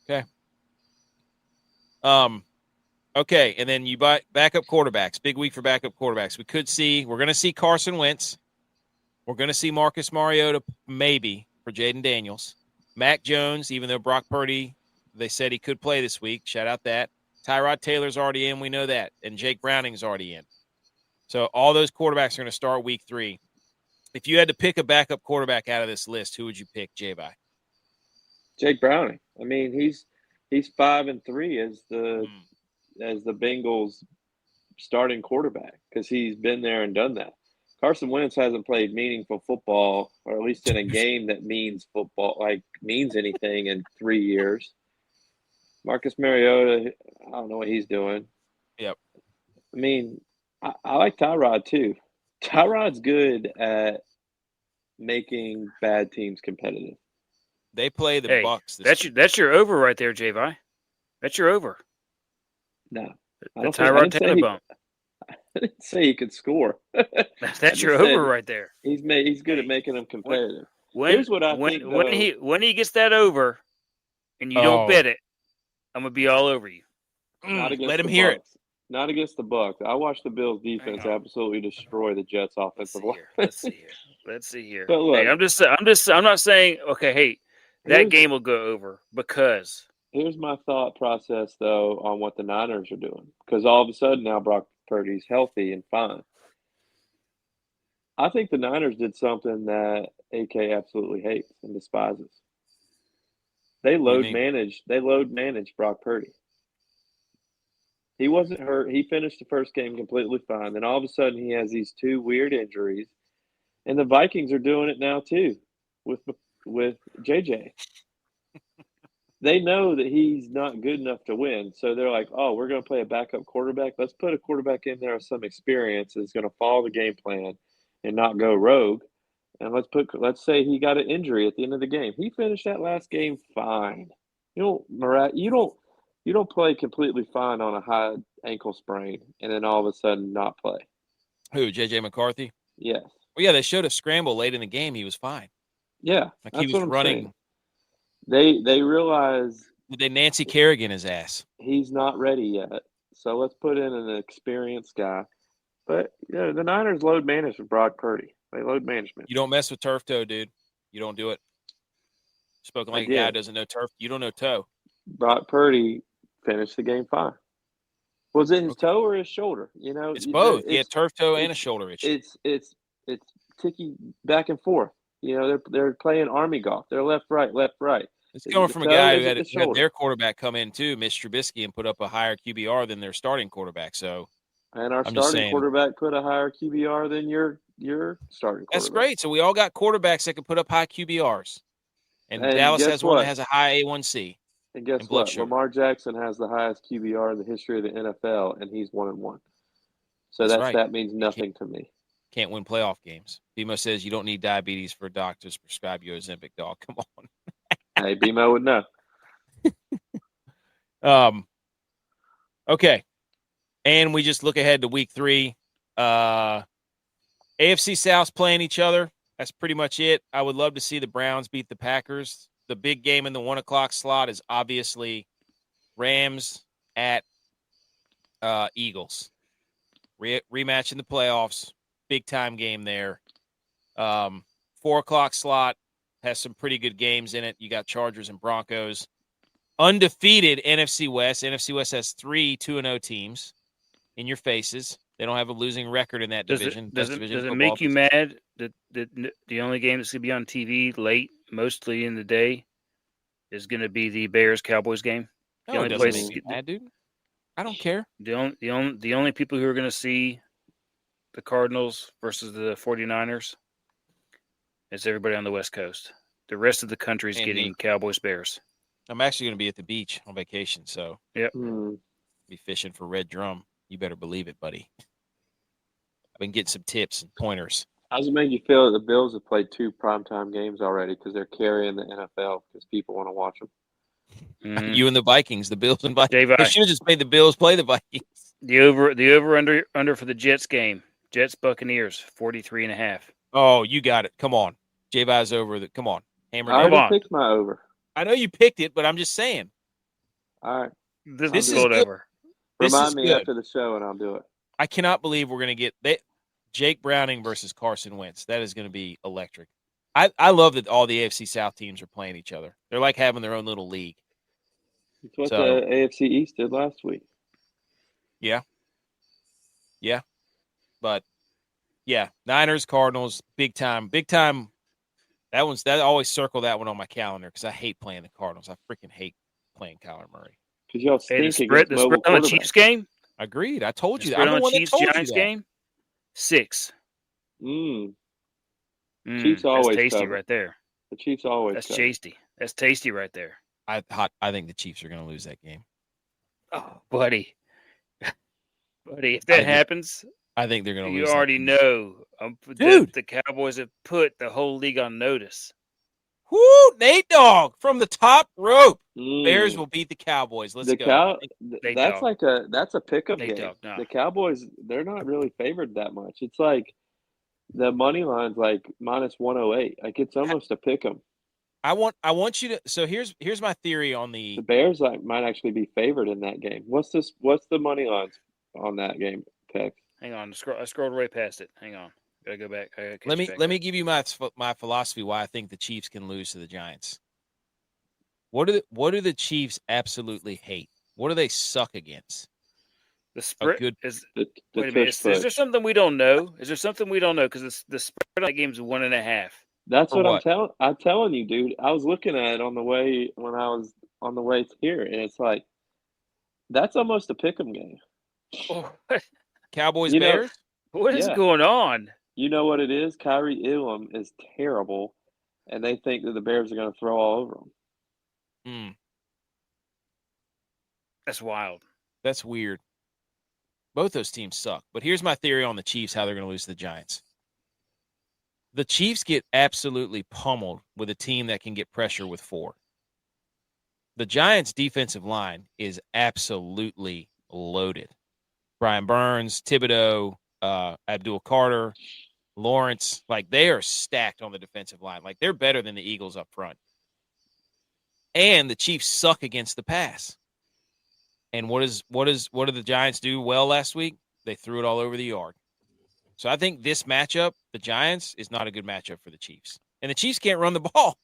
Okay. Okay, and then you buy backup quarterbacks. Big week for backup quarterbacks. We're going to see Carson Wentz. We're going to see Marcus Mariota maybe for Jaden Daniels. Mac Jones, even though Brock Purdy, they said he could play this week. Shout out that. Tyrod Taylor's already in. We know that. And Jake Browning's already in. So all those quarterbacks are going to start week 3. If you had to pick a backup quarterback out of this list, who would you pick, J-Vi? Jake Browning. I mean, he's 5-3 as the Bengals starting quarterback because he's been there and done that. Carson Wentz hasn't played meaningful football, or at least in a game that means football, like means anything in 3 years. Marcus Mariota, I don't know what he's doing. Yep. I mean, I like Tyrod too. Tyrod's good at making bad teams competitive. They play the Bucks. That's your over right there, J-Vi. That's your over. No, the Tyrod Taylor bump. I didn't say he could score. That's your over right there. He's good at making them competitive. Here's what I think. When he gets that over, and you don't bet it, I'm gonna be all over you. Let him hear it. Not against the Bucks. I watched the Bills defense absolutely destroy the Jets offensive line. Let's see here. But look, hey, I'm not saying okay. Hey, that game will go over because. Here's my thought process though on what the Niners are doing, because all of a sudden now Brock Purdy's healthy and fine. I think the Niners did something that AK absolutely hates and despises. They load managed Brock Purdy. He wasn't hurt. He finished the first game completely fine. Then all of a sudden he has these 2 weird injuries. And the Vikings are doing it now too with JJ. They know that he's not good enough to win. So they're like, oh, we're going to play a backup quarterback. Let's put a quarterback in there with some experience that's going to follow the game plan and not go rogue. And let's say he got an injury at the end of the game. He finished that last game fine. You don't play completely fine on a high ankle sprain and then all of a sudden not play. Who, JJ McCarthy? Yes. Well, yeah, they showed a scramble late in the game. He was fine. Yeah. Like he was running. Saying. They realize they Nancy Kerrigan his ass. He's not ready yet. So let's put in an experienced guy. But the Niners load manage with Brock Purdy. They load management. You don't mess with turf toe, dude. You don't do it. Spoken like a guy who doesn't know turf. You don't know toe. Brock Purdy finished the game fine. Was it his toe or his shoulder? It's both. He had turf toe and a shoulder issue. It's ticky back and forth. They're playing army golf. They're left, right. It's coming from a guy who had their quarterback come in too, Mitch Trubisky, and put up a higher QBR than their starting quarterback. So, and our starting quarterback put a higher QBR than your starting quarterback. That's great. So we all got quarterbacks that can put up high QBRs, and Dallas has one that has a high A1C. And guess what? Sugar. Lamar Jackson has the highest QBR in the history of the NFL, and he's 1-1. So that means nothing to me. Can't win playoff games. BMO says you don't need diabetes for doctors to prescribe you Ozempic, dog. Come on. Hey, BMO would know. Okay. And we just look ahead to week 3. AFC South's playing each other. That's pretty much it. I would love to see the Browns beat the Packers. The big game in the 1:00 slot is obviously Rams at Eagles. Rematch in the playoffs. Big time game there. 4:00 slot has some pretty good games in it. You got Chargers and Broncos. Undefeated NFC West. NFC West has 3 2-0 teams in your faces. They don't have a losing record in that division. Does it make you mad that the only game that's going to be on TV late, mostly in the day, is going to be the Bears-Cowboys game? No, it doesn't make me mad, dude. I don't care. The only people who are going to see the Cardinals versus the 49ers is everybody on the West Coast. The rest of the country is getting Cowboys-Bears. I'm actually going to be at the beach on vacation, so yep. Be fishing for red drum. You better believe it, buddy. I've been getting some tips and pointers. How does it make you feel that the Bills have played 2 primetime games already because they're carrying the NFL because people want to watch them? Mm-hmm. You and the Vikings, the Bills and Vikings. They should have just made the Bills play the Vikings. The over under for the Jets game. Jets Buccaneers 43.5. Oh, you got it. Come on. J-Vi's over. Come on. Hammer. I already picked my over. I know you picked it, but I'm just saying. All right. This is good. Over. Remind me after the show, and I'll do it. I cannot believe we're going to get Jake Browning versus Carson Wentz. That is going to be electric. I love that all the AFC South teams are playing each other. They're like having their own little league. It's what So- the AFC East did last week. Yeah. But yeah, Niners, Cardinals, big time. That always circle that one on my calendar because I hate playing the Cardinals. I freaking hate playing Kyler Murray. Because y'all Hey, the stink spread, against the mobile spread on the quarterbacks. Chiefs game. Agreed. I told The you that. spread I'm on the the one that Chiefs told you Giants that. game. 6. Chiefs always That's tasty cover. right there. The Chiefs always That's cover. tasty. That's tasty right there. I think the Chiefs are going to lose that game. Oh, buddy. If that happens, I think they're going to lose. you already know. Dude. The Cowboys have put the whole league on notice. Whoo, Nate Dogg from the top rope. Mm. Bears will beat the Cowboys. Let's go. That's a pickup They game. dog, no. The Cowboys, they're not really favored that much. It's like the money line's like minus 108. Like it's almost a pick 'em. I want you to. So here's my theory on The the. Bears might actually be favored in that game. What's the money lines on that game, Tex? Hang on. I scrolled right past it. Hang on. Gotta go back. Let me give you my philosophy why I think the Chiefs can lose to the Giants. What do the Chiefs absolutely hate? What do they suck against? The spread good- is. The Wait a minute. tush Is push. there something we don't know? Is there something we don't know? Because the spread on that game is 1.5. That's For what what? I'm telling you, dude. I was looking at it on the way when I was on the way here, and it's like that's almost a pick 'em game. Oh, Cowboys You know- Bears. what is Yeah. going on? You know what it is? Kyrie Elam is terrible, and they think that the Bears are going to throw all over them. That's wild. That's weird. Both those teams suck. But here's my theory on the Chiefs, how they're going to lose to the Giants. The Chiefs get absolutely pummeled with a team that can get pressure with 4. The Giants' defensive line is absolutely loaded. Brian Burns, Thibodeau, Abdul Carter, Lawrence, like they are stacked on the defensive line. Like they're better than the Eagles up front. And the Chiefs suck against the pass. And what did the Giants do well last week? They threw it all over the yard. So I think this matchup, the Giants, is not a good matchup for the Chiefs. And the Chiefs can't run the ball.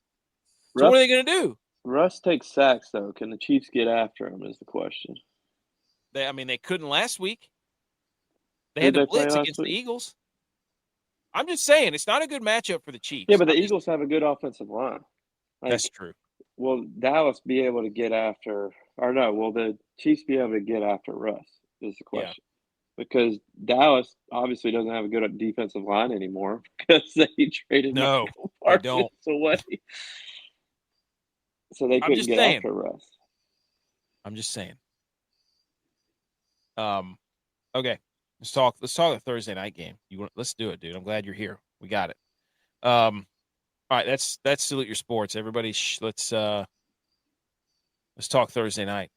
So what are they going to do? Russ takes sacks, though. Can the Chiefs get after him is the question. They couldn't last week. They Did had to they play blitz last against week? the Eagles. I'm just saying, it's not a good matchup for the Chiefs. Yeah, but the Eagles have a good offensive line. Like, That's true. will Dallas be able to get after – or no, will the Chiefs be able to get after Russ is the question. Because Dallas obviously doesn't have a good defensive line anymore because they traded Michael Parsons away. So they couldn't get after Russ. I'm just saying. Okay. Let's talk the Thursday night game. Let's do it, dude. I'm glad you're here. We got it. All right, that's Salute Your Sports. Everybody let's talk Thursday night.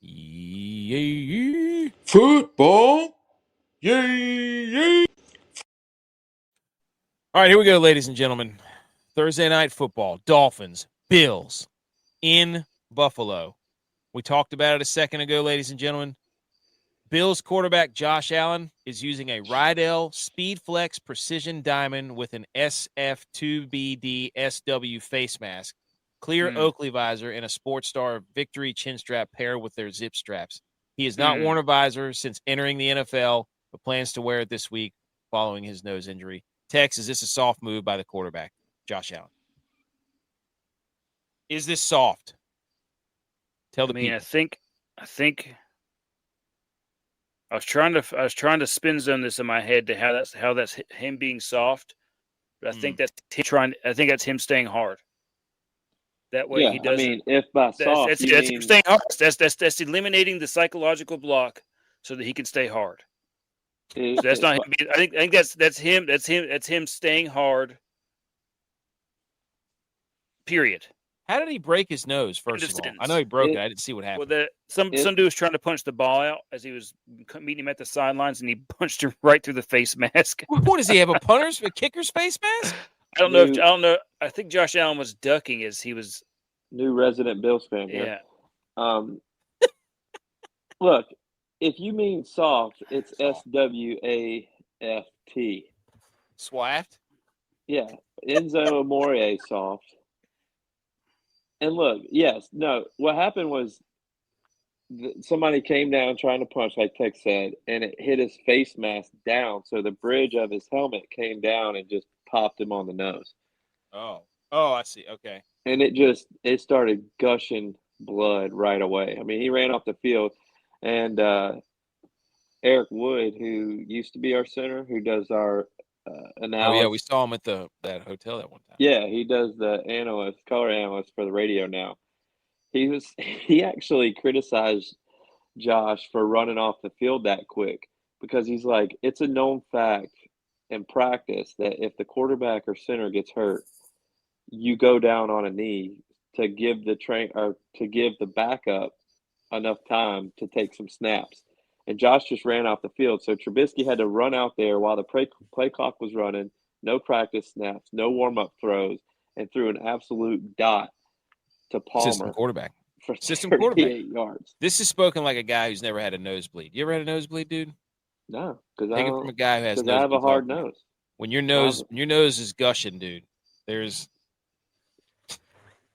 Yay. Football. Yay. All right, here we go, ladies and gentlemen. Thursday night football. Dolphins, Bills in Buffalo. We talked about it a second ago, ladies and gentlemen. Bills quarterback Josh Allen is using a Rydell SpeedFlex Precision Diamond with an SF2BD SW face mask, clear Oakley visor, and a Sports Star Victory chin strap paired with their zip straps. He has not worn a visor since entering the NFL, but plans to wear it this week following his nose injury. Tex, is this a soft move by the quarterback, Josh Allen? Is this soft? Tell the people. I think I was trying to spin zone this in my head to how that's him being soft, but I think that's him staying hard. That way he doesn't. I mean, if by soft that's you him mean staying hard. That's eliminating the psychological block so that he can stay hard. So that's not him. I think that's him. That's him staying hard. Period. How did he break his nose, first of all? I know he broke it. I didn't see what happened. Well, some dude was trying to punch the ball out as he was meeting him at the sidelines, and he punched him right through the face mask. What does he have, a kicker's face mask? I don't know. I think Josh Allen was ducking as he was new resident Bills fan here. Yeah. Look, if you mean soft, it's SWAFT. Swaft? Yeah. Enzo Amore soft. And look, what happened was somebody came down trying to punch, like Tex said, and it hit his face mask down. So the bridge of his helmet came down and just popped him on the nose. Oh, I see. Okay. And it started gushing blood right away. I mean, he ran off the field, and Eric Wood, who used to be our center, who does our analysis. Oh yeah, we saw him at that hotel that one time. Yeah, he does the color analyst for the radio now. He actually criticized Josh for running off the field that quick because he's like, it's a known fact in practice that if the quarterback or center gets hurt, you go down on a knee to give the backup enough time to take some snaps. And Josh just ran off the field. So Trubisky had to run out there while the play clock was running, no practice snaps, no warm-up throws, and threw an absolute dot to Palmer. System quarterback. For System 38 quarterback. yards. This is spoken like a guy who's never had a nosebleed. You ever had a nosebleed, dude? No, because Take it from a guy who has I have a nosebleed hard talk. nose. When your nose is gushing, dude, there's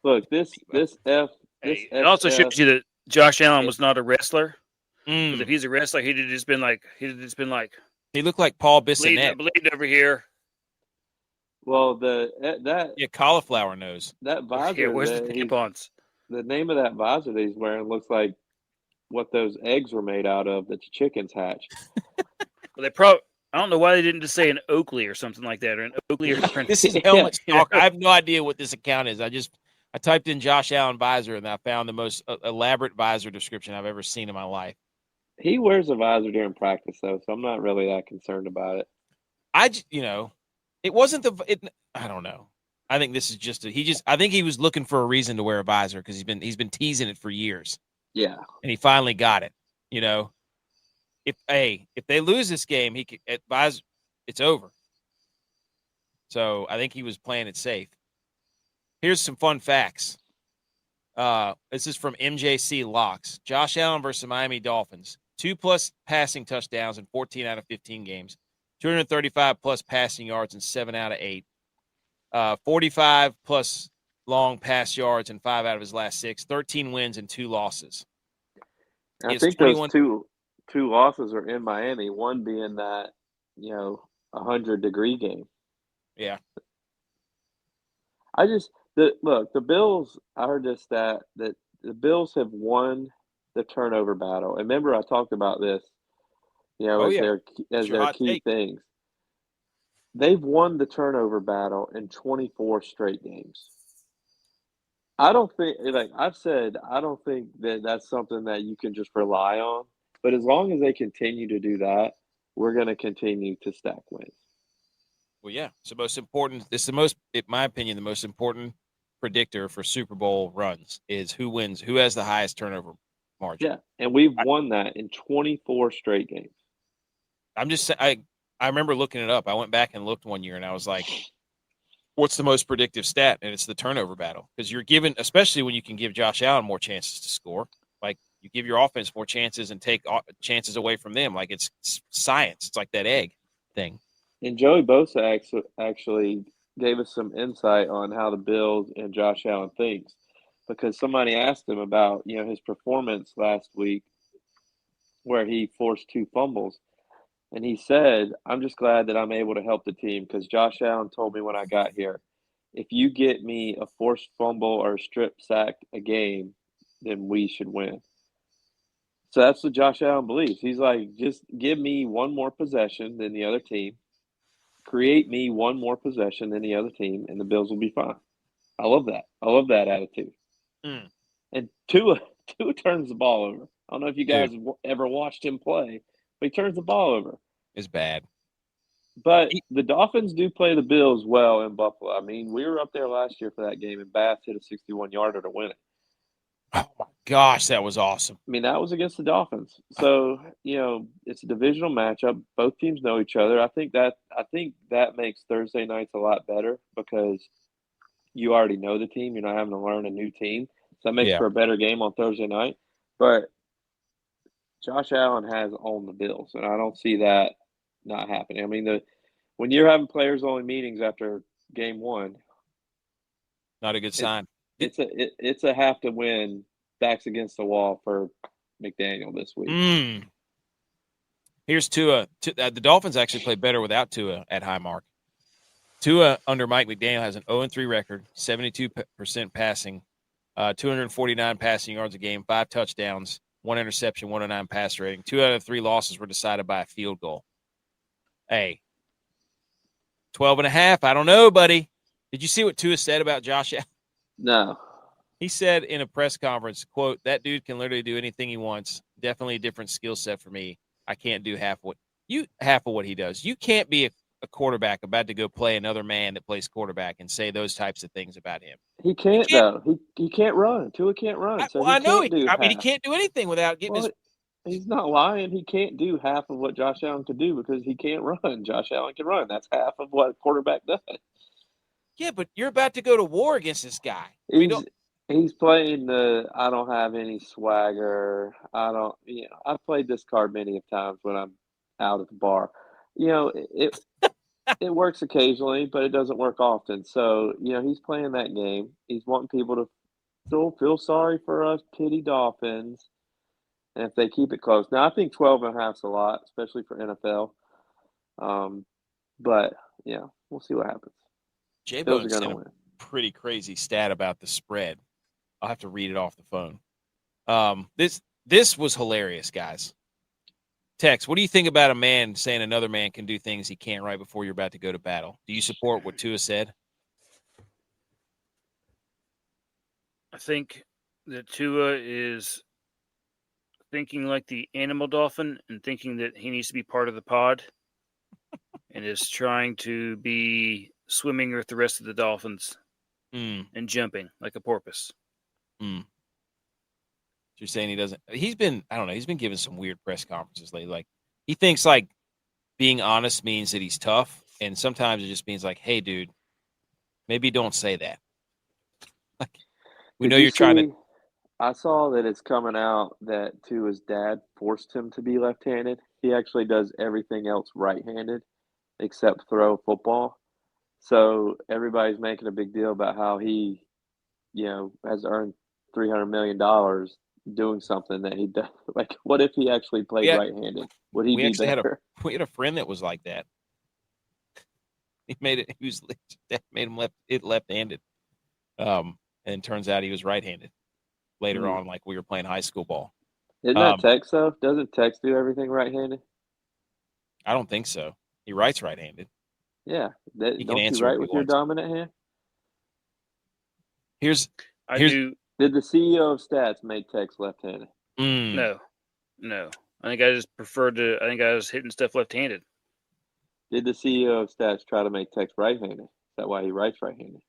Look, it also shows you that Josh Allen was not a wrestler. Mm. Because if he's a wrestler, he'd have just been like, he looked like Paul Bissonnette. bleeding over here. Well, Cauliflower nose. That visor. Yeah, where's the tampons? The name of that visor that he's wearing looks like what those eggs were made out of that the chickens hatch. Well, I don't know why they didn't just say an Oakley or something like that, or an Oakley or This is helmet talk. I have no idea what this account is. I typed in Josh Allen visor and I found the most elaborate visor description I've ever seen in my life. He wears a visor during practice though, so I'm not really that concerned about it. It wasn't I don't know. I think this is I think he was looking for a reason to wear a visor because he's been teasing it for years. Yeah. And he finally got it. If they lose this game, he could advise it's over. So I think he was playing it safe. Here's some fun facts. This is from MJC Locks. Josh Allen versus Miami Dolphins. 2+ passing touchdowns in 14 out of 15 games. 235+ passing yards in 7 out of 8. 45+ long pass yards in 5 out of his last 6. 13 wins and 2 losses. I think those two losses are in Miami, one being that, 100-degree game. Yeah. The Bills, I heard this stat that the Bills have won the turnover battle. And remember, I talked about this, as their key things. They've won the turnover battle in 24 straight games. I don't think, I've said, I don't think that that's something that you can just rely on. But as long as they continue to do that, we're going to continue to stack wins. Well, yeah. It's the most important. It's in my opinion, the most important predictor for Super Bowl runs is who wins, who has the highest turnover margin. Yeah, and we've won that in 24 straight games. I'm just saying, I remember looking it up. I went back and looked one year, and I was like, what's the most predictive stat? And it's the turnover battle. Because you're given, especially when you can give Josh Allen more chances to score, like you give your offense more chances and take chances away from them. Like it's science. It's like that egg thing. And Joey Bosa actually gave us some insight on how the Bills and Josh Allen thinks, because somebody asked him about, his performance last week where he forced 2 fumbles. And he said, I'm just glad that I'm able to help the team because Josh Allen told me when I got here, if you get me a forced fumble or a strip sack a game, then we should win. So that's what Josh Allen believes. He's like, just give me one more possession than the other team. Create me one more possession than the other team, and the Bills will be fine. I love that. I love that attitude. Mm. And Tua turns the ball over. I don't know if you guys ever watched him play, but he turns the ball over. It's bad. But the Dolphins do play the Bills well in Buffalo. I mean, we were up there last year for that game, and Bass hit a 61-yarder to win it. Oh, my gosh, that was awesome. I mean, that was against the Dolphins. So, it's a divisional matchup. Both teams know each other. I think that makes Thursday nights a lot better because you already know the team. You're not having to learn a new team. So that makes for a better game on Thursday night. But Josh Allen has owned the Bills, and I don't see that not happening. I mean, when you're having players-only meetings after game one. Not a good sign. It's a have to win. Backs against the wall for McDaniel this week. Here's Tua. The Dolphins actually play better without Tua at Highmark. Tua under Mike McDaniel has an 0-3 record, 72% passing, 249 passing yards a game, 5 touchdowns, 1 interception, 109 pass rating. 2 out of 3 losses were decided by a field goal. Hey, 12.5. I don't know, buddy. Did you see what Tua said about Josh Allen? No. He said in a press conference, quote, "That dude can literally do anything he wants. Definitely a different skill set for me. I can't do half of what he does. You can't be a quarterback about to go play another man that plays quarterback and say those types of things about him. He can't though. He can't run. Tua can't run. I know. He can't do anything without getting his. He's not lying. He can't do half of what Josh Allen could do because he can't run. Josh Allen can run. That's half of what a quarterback does. Yeah, but you're about to go to war against this guy. He's playing the I don't have any swagger. I've played this card many of times when I'm out at the bar. It works occasionally, but it doesn't work often. So, he's playing that game. He's wanting people to still feel sorry for us pity Dolphins. And if they keep it close. Now, I think 12.5 is a lot, especially for NFL. But, we'll see what happens. J-Bone sent a pretty crazy stat about the spread. I'll have to read it off the phone. This was hilarious, guys. Tex, what do you think about a man saying another man can do things he can't right before you're about to go to battle? Do you support what Tua said? I think that Tua is thinking like the animal dolphin and thinking that he needs to be part of the pod and is trying to be swimming with the rest of the dolphins and jumping like a porpoise. You're saying he doesn't. He's been giving some weird press conferences lately. Like he thinks like being honest means that he's tough, and sometimes it just means like, hey, dude, maybe don't say that. Like we know you're trying to. I saw that it's coming out that Tua's dad forced him to be left-handed. He actually does everything else right-handed except throw football. So everybody's making a big deal about how he, has earned $300 million doing something that he does. Like, what if he actually played right-handed? Would he be better? We had a friend that was like that. He made him left-handed. And it turns out he was right-handed. Later on, like we were playing high school ball. Isn't that Tex though? Doesn't Tex do everything right-handed? I don't think so. He writes right-handed. Yeah, don't you write with your dominant hand? Did the CEO of Stats make Tex left-handed? No. I think I was hitting stuff left-handed. Did the CEO of Stats try to make Tex right-handed? Is that why he writes right-handed?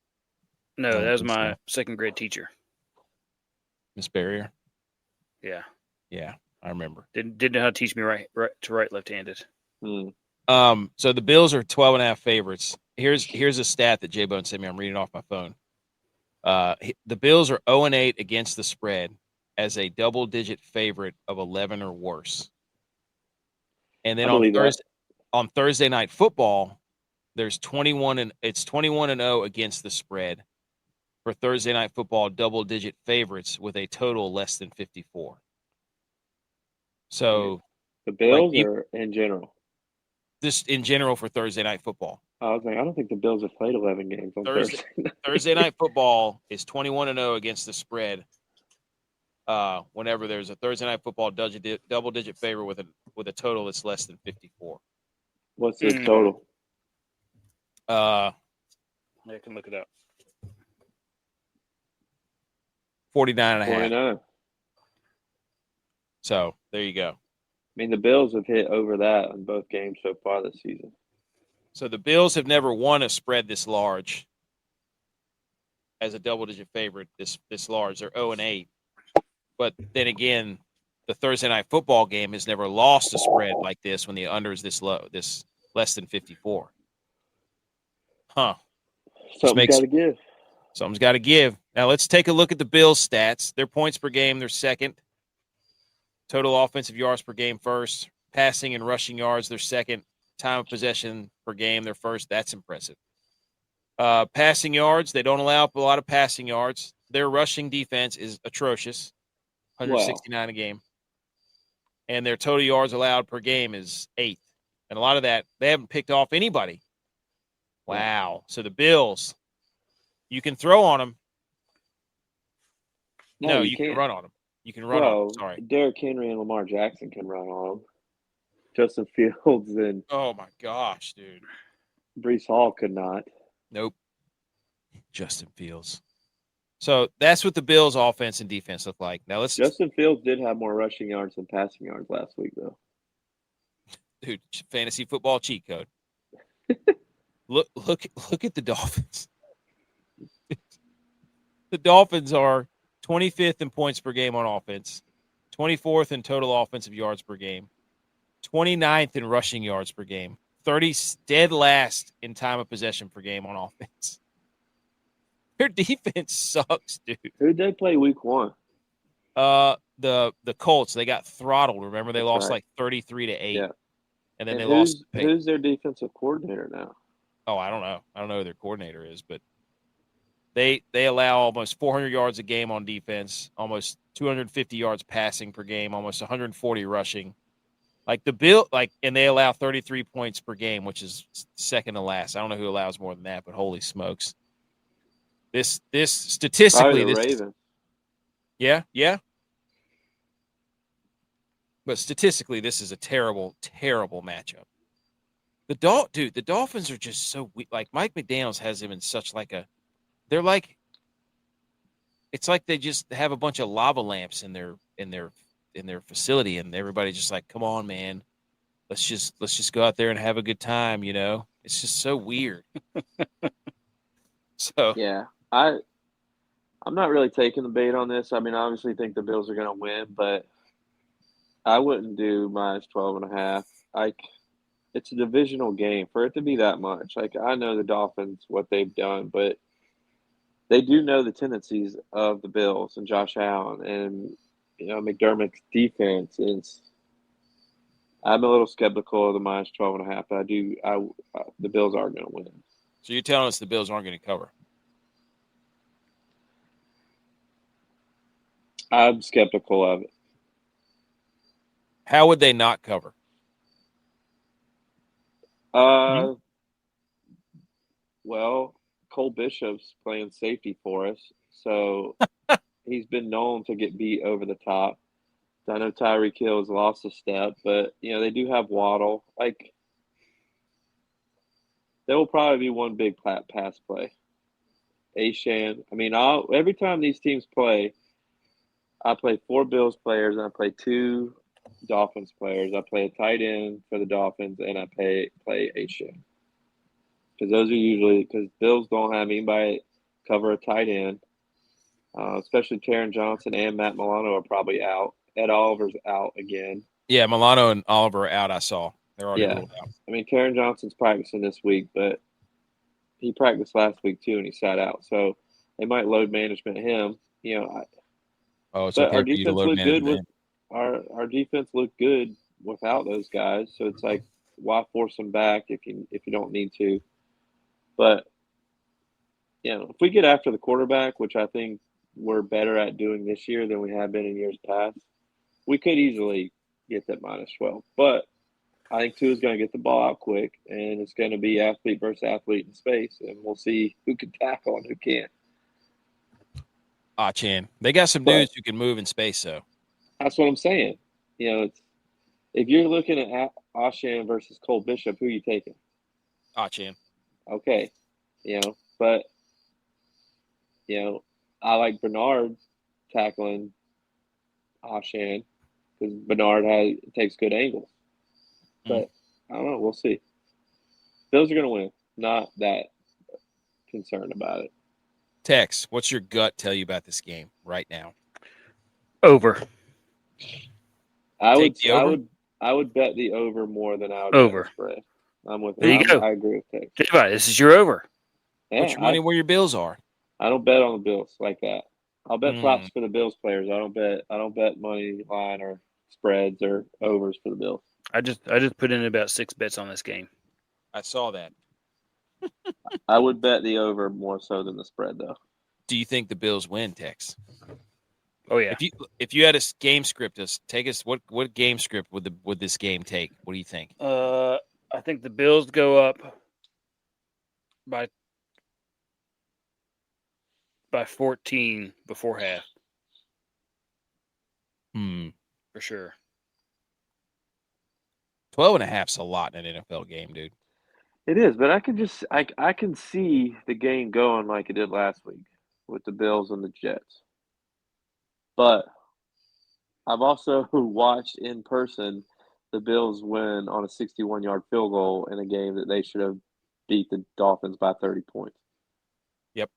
No, that was my second grade teacher. Miss Barrier? Yeah. Yeah, I remember. Didn't know how to teach me to write left-handed. So the Bills are 12.5 favorites. Here's a stat that J-Bone sent me. I'm reading it off my phone. The Bills are 0-8 against the spread as a double-digit favorite of 11 or worse. And then on Thursday Night Football, there's 21-0 against the spread for Thursday Night Football double-digit favorites with a total less than 54. So the Bills or in general? This in general for Thursday Night Football. I was like, I don't think the Bills have played 11 games on Thursday. Thursday Night Football is 21-0 against the spread. Whenever there's a Thursday Night Football double-digit favor with a total that's less than 54. What's the total? I can look it up. 49.5. 49. So there you go. I mean, the Bills have hit over that in both games so far this season. So the Bills have never won a spread this large as a double-digit favorite this large. They're 0-8. But then again, the Thursday Night Football game has never lost a spread like this when the under is this low, this less than 54. Huh. Something's got to give. Something's got to give. Now let's take a look at the Bills' stats. Their points per game, they're second. Total offensive yards per game, first. Passing and rushing yards, they're second. Time of possession per game, they're first. That's impressive. Passing yards, they don't allow a lot of passing yards. Their rushing defense is atrocious, 169 a game. And their total yards allowed per game is 8th. And a lot of that, they haven't picked off anybody. Wow. So the Bills, you can throw on them. No, you can run on them. You can run on them. Sorry. Derrick Henry and Lamar Jackson can run on them. Justin Fields and oh my gosh, dude. Breece Hall could not. Nope. Justin Fields. So that's what the Bills' offense and defense look like. Now Justin Fields did have more rushing yards than passing yards last week, though. Dude, fantasy football cheat code. Look at the Dolphins. The Dolphins are 25th in points per game on offense, 24th in total offensive yards per game, 29th in rushing yards per game, 30th dead last in time of possession per game on offense. Their defense sucks, dude. Who'd they play week 1? The Colts. They got throttled. Remember, they lost like 33-8. Yeah. And then they lost. Who's their defensive coordinator now? Oh, I don't know. I don't know who their coordinator is, but they allow almost 400 yards a game on defense, almost 250 yards passing per game, almost 140 rushing. Like and they allow 33 points per game, which is second to last. I don't know who allows more than that, but holy smokes. This statistically, this Ravens. Yeah. But statistically, this is a terrible, terrible matchup. The Dolphins are just so weak. Like Mike McDaniels has them in such they're like, it's like they just have a bunch of lava lamps in their facility, and everybody's just like, come on, man, let's just go out there and have a good time. It's just so weird. So yeah, I'm not really taking the bait on this. I mean, I obviously think the Bills are going to win, but I wouldn't do minus 12.5. It's a divisional game for it to be that much. I know the Dolphins, what they've done, but they do know the tendencies of the Bills and Josh Allen and McDermott's defense. I'm a little skeptical of the minus 12.5, but the Bills are going to win. So you're telling us the Bills aren't going to cover? I'm skeptical of it. How would they not cover? Well, Cole Bishop's playing safety for us, so he's been known to get beat over the top. I know Tyreek Hill has lost a step, but they do have Waddle. There will probably be one big pass play. Ashan. I mean, every time these teams play, I play 4 Bills players and I play 2 Dolphins players. I play a tight end for the Dolphins and I play Ashan. Because those are usually, because Bills don't have anybody cover a tight end, especially Taron Johnson and Matt Milano are probably out. Ed Oliver's out again. Yeah, Milano and Oliver are out, I saw. They're already ruled out. I mean, Taron Johnson's practicing this week, but he practiced last week too and he sat out. So they might load management him. It's okay our for you to defense load looked good management. our defense looked good without those guys. So it's like, why force them back if you don't need to? But if we get after the quarterback, which I think we're better at doing this year than we have been in years past, we could easily get that minus 12. But I think Tua's going to get the ball out quick, and it's going to be athlete versus athlete in space, and we'll see who can tackle and who can't. Chan. They got some dudes who can move in space, though. That's what I'm saying. If you're looking at Ashan versus Cole Bishop, who are you taking? Chan. Okay. But I like Bernard tackling Ashan because Bernard takes good angles. But I don't know. We'll see. Bills are going to win. Not that concerned about it. Tex, what's your gut tell you about this game right now? Over. I would bet the over more than I would over. Bet the spread. I'm with there you go. I agree with Tex. Think about it. This is your over. Yeah, put your money where your Bills are. I don't bet on the Bills like that. I'll bet props for the Bills players. I don't bet money line or spreads or overs for the Bills. I just put in about 6 bets on this game. I saw that. I would bet the over more so than the spread, though. Do you think the Bills win, Tex? Oh yeah. If you had a game script, take us what game script would this game take? What do you think? I think the Bills go up by 14 before half. For sure. 12.5's a lot in an NFL game, dude. It is, but I can see the game going like it did last week with the Bills and the Jets. But I've also watched in person the Bills win on a 61-yard field goal in a game that they should have beat the Dolphins by 30 points. Yep.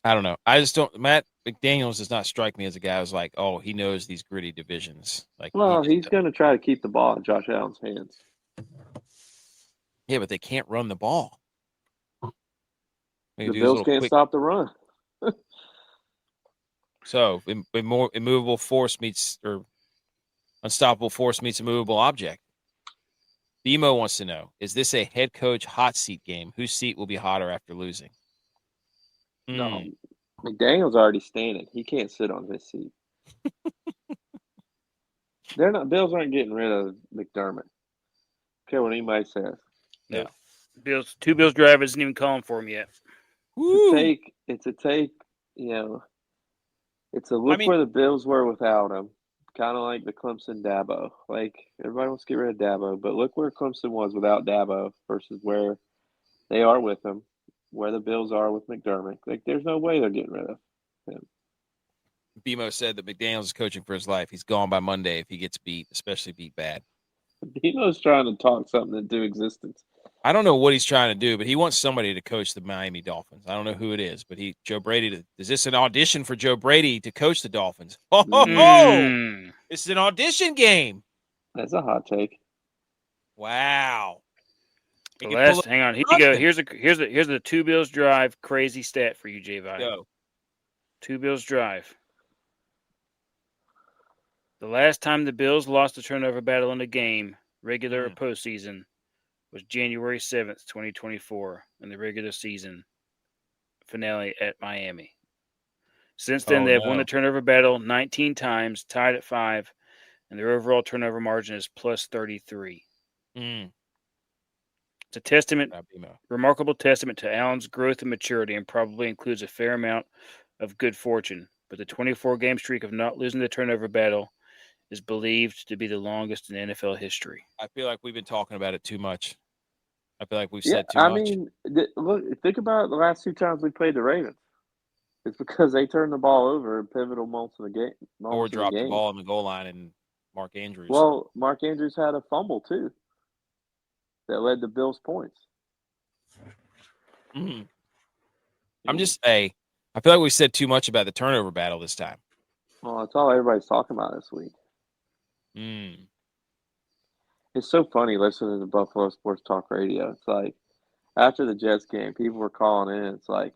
I don't know. I just don't. Matt McDaniels does not strike me as a guy who's like, oh, he knows these gritty divisions. Like, well, he's going to try to keep the ball in Josh Allen's hands. Yeah, but they can't run the ball. The Bills can't stop the run. So, immovable force meets or unstoppable force meets immovable object. BMO wants to know: is this a head coach hot seat game? Whose seat will be hotter after losing? No, McDaniel's already standing. He can't sit on his seat. Bills aren't getting rid of McDermott. Care what anybody says. No. Two Bills drivers isn't even calling for him yet. It's a take, it's a look where the Bills were without him. Kind of like the Clemson Dabo. Like, everybody wants to get rid of Dabo, but look where Clemson was without Dabo versus where they are with him, where the Bills are with McDermott. Like, there's no way they're getting rid of him. BMO said that McDaniels is coaching for his life. He's gone by Monday if he gets beat, especially beat bad. BMO's trying to talk something into existence. I don't know what he's trying to do, but he wants somebody to coach the Miami Dolphins. I don't know who it is, but Joe Brady. Is this an audition for Joe Brady to coach the Dolphins? Oh, it's an audition game. That's a hot take. Wow. Hang on. Here you go. Here's the two Bills drive crazy stat for you, J-Vi. Go. Two Bills drive. The last time the Bills lost a turnover battle in a game, regular or postseason, was January 7th, 2024, in the regular season finale at Miami. Since then, they've won the turnover battle 19 times, tied at 5, and their overall turnover margin is plus 33. It's a remarkable testament to Allen's growth and maturity, and probably includes a fair amount of good fortune. But the 24-game streak of not losing the turnover battle is believed to be the longest in NFL history. I feel like we've been talking about it too much. I feel like we've said too much. I mean, look, think about the last two times we played the Ravens. It's because they turned the ball over in pivotal moments of the game. Or dropped the ball on the goal line and Mark Andrews. Well, Mark Andrews had a fumble, too, that led to Bills' points. I'm just saying, I feel like we said too much about the turnover battle this time. Well, that's all everybody's talking about this week. It's so funny listening to Buffalo Sports Talk Radio. It's like, after the Jets game, people were calling in. It's like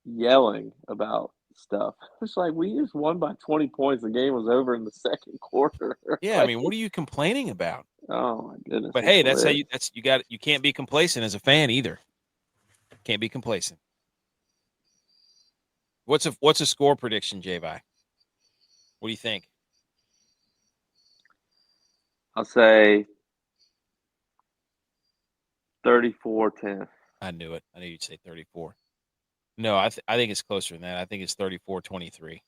yelling about stuff. It's like, we just won by 20 points. The game was over in the second quarter. Yeah, I mean, what are you complaining about? Oh my goodness! But hey, that's how you can't be complacent as a fan either. Can't be complacent. What's a score prediction, J-Vi? What do you think? I'll say 34-10. I knew it. I knew you'd say 34. No, I think it's closer than that. I think it's 34-23.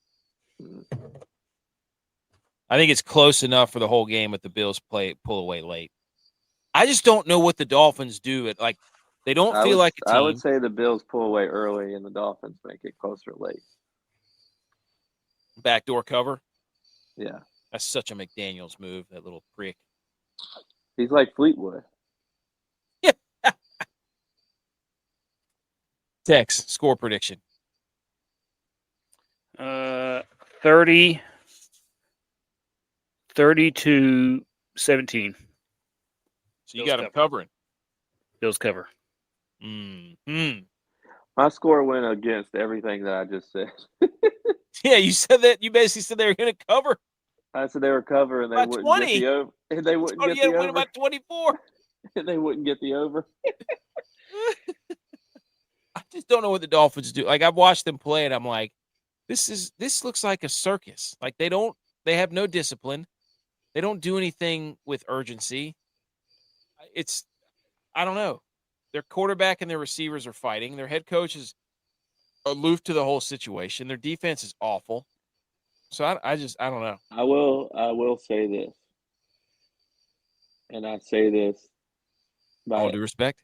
I think it's close enough for the whole game if the Bills pull away late. I just don't know what the Dolphins do. They don't feel like a team. I would say the Bills pull away early and the Dolphins make it closer late. Backdoor cover? Yeah. That's such a McDaniels move, that little prick. He's like Fleetwood. Yeah. Tex, score prediction. 30-17. So you got them covering. Bills cover. My score went against everything that I just said. Yeah, you said that. You basically said they were going to cover. I said they were cover and they wouldn't 20. get the over. And they wouldn't get the over. Win by 24. And they wouldn't get the over. just don't know what the Dolphins do. Like, I've watched them play, and I'm like, this looks like a circus. Like, they have no discipline. They don't do anything with urgency. I don't know. Their quarterback and their receivers are fighting. Their head coach is aloof to the whole situation. Their defense is awful. So I don't know. I will say this, and I say this All due respect.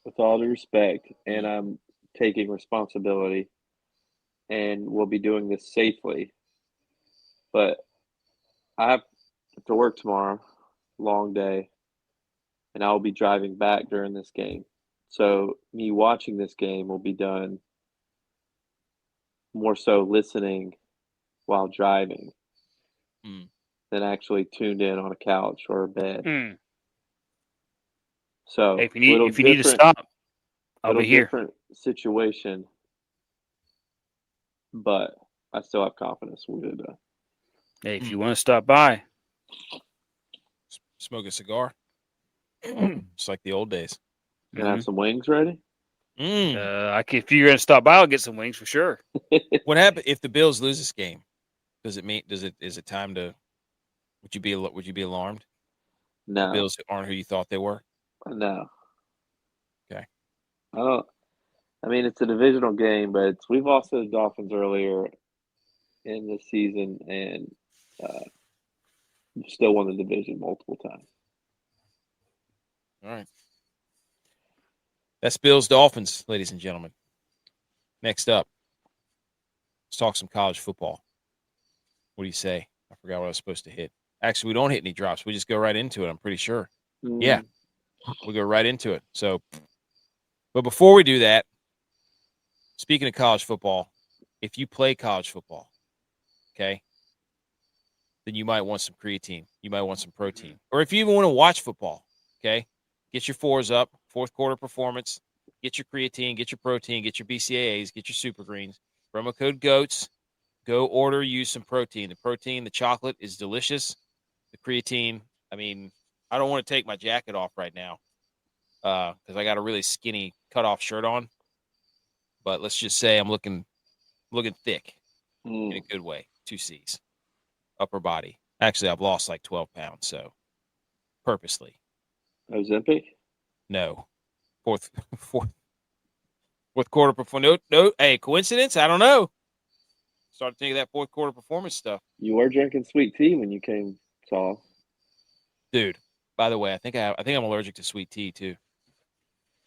with all due respect, and I'm taking responsibility, and we'll be doing this safely. But I have to work tomorrow, long day, and I'll be driving back during this game. So me watching this game will be done more so listening while driving than actually tuned in on a couch or a bed. So hey, if you need to stop, I'll be here. Different situation, but I still have confidence we'll get it done. Hey, if you want to stop by, smoke a cigar. It's like the old days. Can I have some wings ready? If you're going to stop by, I'll get some wings for sure. What happened if the Bills lose this game? Is it time to? Would you be alarmed? No. The Bills aren't who you thought they were. No. Okay. I mean, it's a divisional game, but we've lost to the Dolphins earlier in the season, and still won the division multiple times. All right. That's Bills Dolphins, ladies and gentlemen. Next up, let's talk some college football. What do you say? I forgot what I was supposed to hit. Actually, we don't hit any drops. We just go right into it, I'm pretty sure. Yeah, we'll go right into it. So, but before we do that, speaking of college football, if you play college football, okay, then you might want some creatine. You might want some protein. Or if you even want to watch football, okay, get your fours up, fourth quarter performance, get your creatine, get your protein, get your BCAAs, get your super greens. Promo code GOATS. Go order you some protein. The protein, the chocolate is delicious. The creatine, I mean, I don't want to take my jacket off right now because I got a really skinny cutoff shirt on. But let's just say I'm looking thick in a good way. 2 C's. Upper body. Actually, I've lost like 12 pounds, so purposely. Ozempic? No. Fourth quarter performance. No. Hey, coincidence? I don't know. Started thinking of that fourth quarter performance stuff. You were drinking sweet tea when you saw. Dude, by the way, I think I'm allergic to sweet tea too.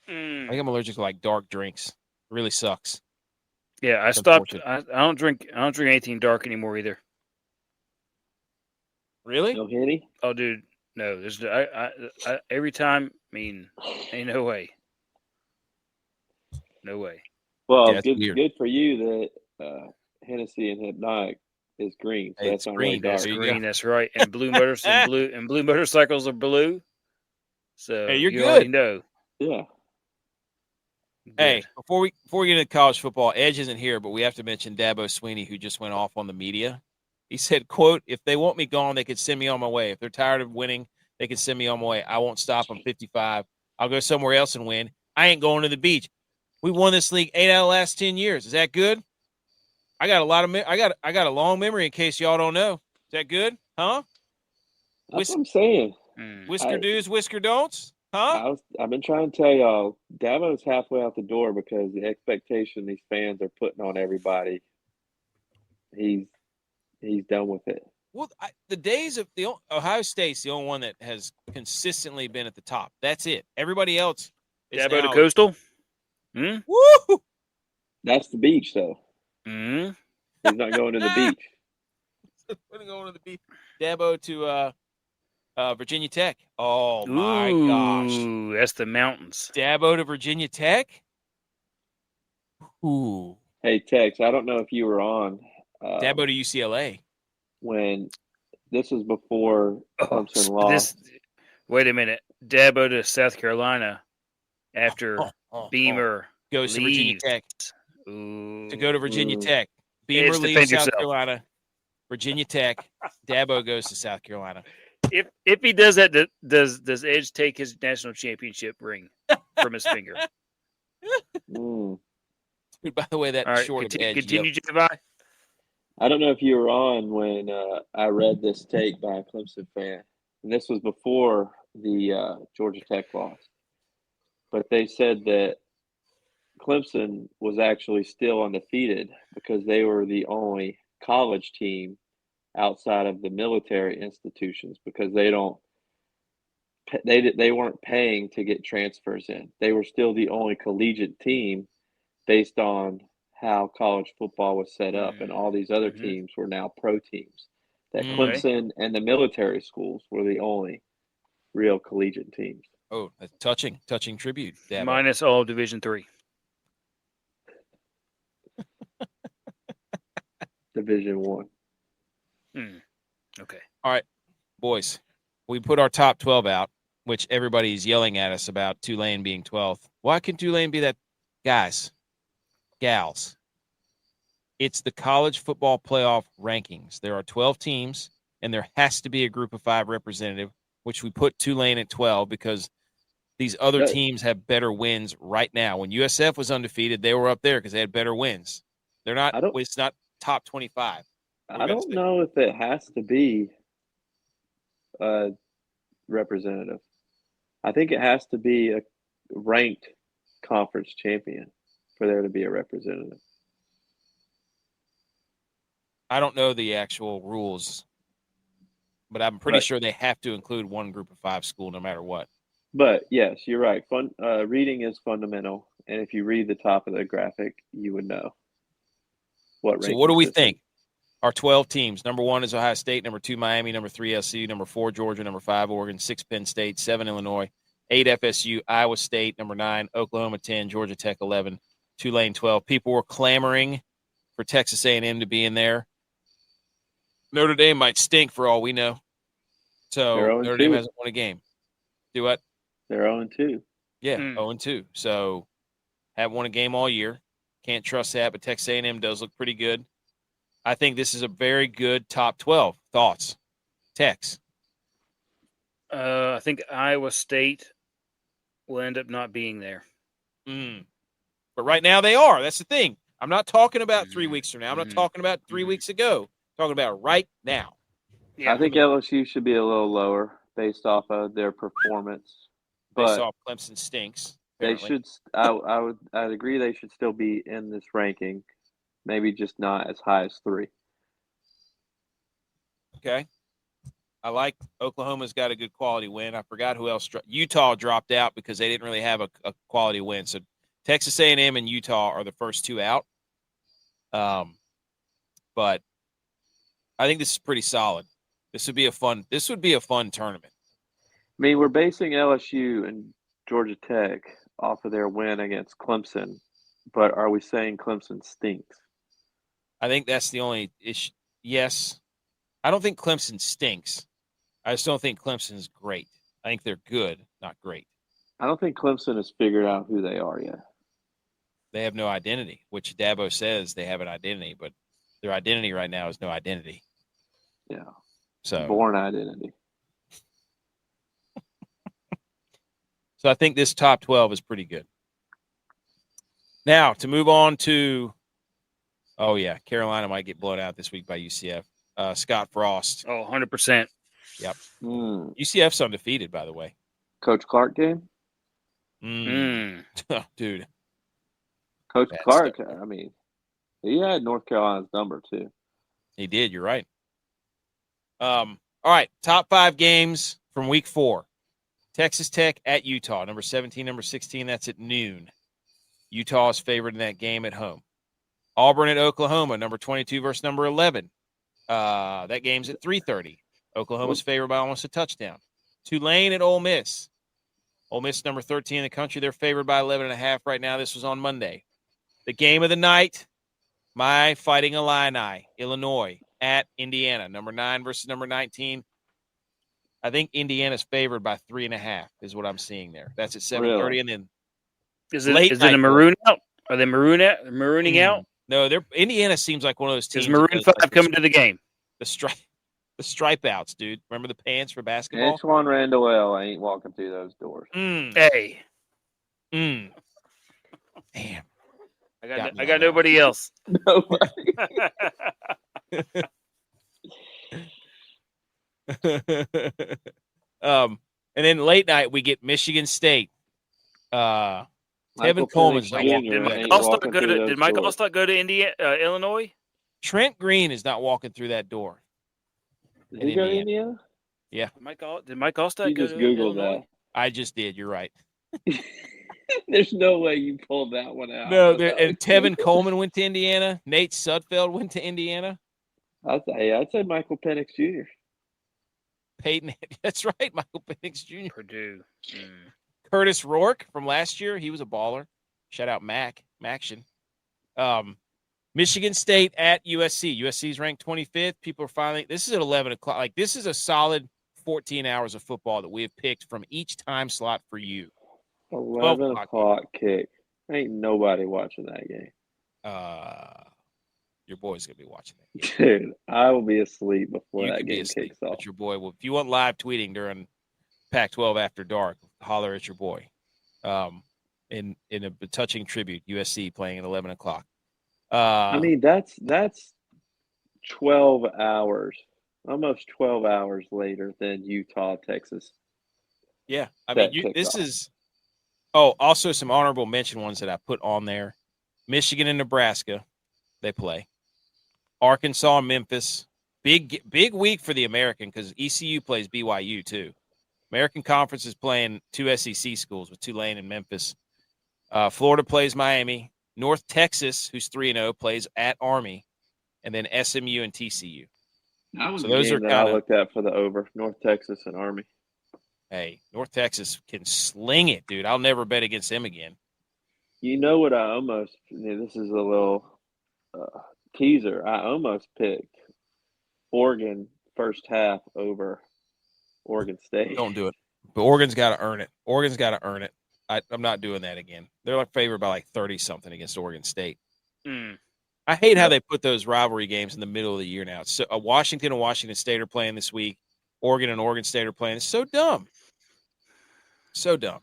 I think I'm allergic to like dark drinks. It really sucks. Yeah, I stopped. I don't drink anything dark anymore either. Really? No Henny? Oh, dude, no. There's I every time. I mean, ain't no way. No way. Well, Yeah, good for you that Hennessy and Hypnotic is green. So that's not green. really dark. There you Green, go. that's right. And blue blue motorcycles are blue. So hey, you're you good. already know. Yeah. Good. Hey, before we get into college football, Edge isn't here, but we have to mention Dabo Sweeney, who just went off on the media. He said, quote, if they want me gone, they could send me on my way. If they're tired of winning, they can send me on my way. I won't stop. I'm 55. I'll go somewhere else and win. I ain't going to the beach. We won this league 8 out of the last 10 years. Is that good? I got a long memory in case y'all don't know. Is that good? Huh? That's what I'm saying. Whisker do's, whisker don'ts? Huh? I've been trying to tell y'all, Dabo's halfway out the door because the expectation these fans are putting on everybody, he's done with it. Well, the days of the Ohio State's the only one that has consistently been at the top. That's it. Everybody else is Dabo now, to Coastal? Woo! That's the beach, though. Mm-hmm. He's not going to the beach. We're going to the beach. Dabo to Virginia Tech. Oh, my gosh. Ooh, that's the mountains. Dabo to Virginia Tech? Ooh. Hey, Tex, I don't know if you were on. Dabo to UCLA. When this was before Clemson lost. Wait a minute. Dabo to South Carolina after Beamer goes leaves. to Virginia Tech. Ooh. To go to Virginia Tech. Beamer leaves South Carolina. Virginia Tech. Dabo goes to South Carolina. If he does that, does Edge take his national championship ring from his finger? By the way, that All right, short of edge. continue, Jedi. I don't know if you were on when I read this take by a Clemson fan, and this was before the Georgia Tech loss. But they said that Clemson was actually still undefeated because they were the only college team outside of the military institutions because they weren't paying to get transfers in. They were still the only collegiate team based on how college football was set up, and all these other teams were now pro teams. That Clemson and the military schools were the only real collegiate teams. Oh, a touching tribute. Dabo. Minus all of Division III. Division One. Okay. All right, boys. We put our top 12 out, which everybody's yelling at us about Tulane being 12th. Why can Tulane be that? Guys, gals, it's the college football playoff rankings. There are 12 teams, and there has to be a group of 5 representative, which we put Tulane at 12 because these other teams have better wins right now. When USF was undefeated, they were up there because they had better wins. They're not. It's not top 25. I don't know if it has to be a representative. I think it has to be a ranked conference champion for there to be a representative. I don't know the actual rules, but I'm pretty sure they have to include one group of 5 school no matter what. But yes, you're right. Reading is fundamental, and if you read the top of the graphic, you would know what. So what do we think? Our 12 teams. Number 1 is Ohio State. Number 2, Miami. Number 3, LSU. Number 4, Georgia. Number 5, Oregon. 6, Penn State. 7, Illinois. 8, FSU. Iowa State. Number 9, Oklahoma. 10, Georgia Tech. 11, Tulane. 12. People were clamoring for Texas A&M to be in there. Notre Dame might stink for all we know. So Notre Dame hasn't won a game. Do what? They're 0-2. Yeah, 0-2. So haven't won a game all year. Can't trust that, but Texas A&M does look pretty good. I think this is a very good top 12. Thoughts? Tex? I think Iowa State will end up not being there. But right now they are. That's the thing. I'm not talking about 3 weeks from now. I'm not talking about 3 weeks ago. I'm talking about right now. Yeah, I think LSU should be a little lower based off of their performance. Based off Clemson stinks. Apparently. They should. I'd agree. They should still be in this ranking. Maybe just not as high as 3. Okay. I like Oklahoma's got a good quality win. I forgot who else. Utah dropped out because they didn't really have a quality win. So Texas A&M and Utah are the first 2 out. But I think this is pretty solid. This would be a fun tournament. I mean, we're basing LSU and Georgia Tech off of their win against Clemson, but are we saying Clemson stinks? I think that's the only issue. Yes. I don't think Clemson stinks. I just don't think Clemson's great. I think they're good, not great. I don't think Clemson has figured out who they are yet. They have no identity, which Dabo says they have an identity, but their identity right now is no identity. Yeah. So born identity. So I think this top 12 is pretty good. Now, to move on to Carolina might get blown out this week by UCF. Scott Frost. Oh, 100%. Yep. UCF's undefeated, by the way. Coach Clark game? Oh, dude. Coach Clark, I mean, he had North Carolina's number, too. He did. You're right. All right. Top 5 games from week 4. Texas Tech at Utah, number 17, number 16. That's at noon. Utah is favored in that game at home. Auburn at Oklahoma, number 22 versus number 11. That game's at 3:30. Oklahoma's favored by almost a touchdown. Tulane at Ole Miss. Ole Miss, number 13 in the country. They're favored by 11.5 right now. This was on Monday. The game of the night, my Fighting Illini, Illinois at Indiana, number 9 versus number 19. I think Indiana's favored by 3.5 is what I'm seeing there. That's at 7:30, and then is it a maroon out? Are they marooning out? No, Indiana seems like one of those teams. Is Maroon 5 coming to the game? The stripe outs, dude. Remember the pants for basketball? Antoine Randall ain't walking through those doors. Hey. Damn. I got nobody else. Nobody. And then late night we get Michigan State. Tevin Michael Coleman's Penix not Jr. walking Did through Mike that ain't door. walking through those Did Mike doors. Allstott go to Indiana, Illinois? Trent Green is not walking through that door. Did he go to Indiana? Yeah. Did Mike Allstott You go just to Googled Illinois? I just did. You're right. that. There's no way you pulled that one out. No, and Tevin Coleman went to Indiana. Nate Sudfeld went to Indiana. I'd say Michael Penix Jr. Peyton, that's right, Michael Penix Jr. Purdue. Curtis Rourke from last year. He was a baller. Shout out Maction. Michigan State at USC. USC is ranked 25th. People are finally. This is at 11 o'clock. Like, this is a solid 14 hours of football that we have picked from each time slot for you. 11 o'clock kick. Ain't nobody watching that game. Your boy's gonna be watching it. Dude, I will be asleep before You that can be game asleep, kicks off. but your boy will. If you want live tweeting during Pac-12 after dark, holler at your boy. In a touching tribute, USC playing at 11 o'clock. I mean, that's 12 hours, almost 12 hours later than Utah, Texas. Yeah, I mean, this is. Oh, also some honorable mention ones that I put on there. Michigan and Nebraska, they play. Arkansas and Memphis. Big week for the American because ECU plays BYU too. American Conference is playing two SEC schools with Tulane and Memphis. Florida plays Miami. North Texas, who's 3-0, plays at Army. And then SMU and TCU. That was So the those game are that kinda- I looked at for the over, North Texas and Army. Hey, North Texas can sling it, dude. I'll never bet against them again. You know what I almost – this is a little teaser. I almost picked Oregon first half over Oregon State. Don't do it. But Oregon's got to earn it. Oregon's got to earn it. I'm not doing that again. They're like favored by like 30-something against Oregon State. I hate how they put those rivalry games in the middle of the year now. So Washington and Washington State are playing this week. Oregon and Oregon State are playing. It's so dumb. So dumb.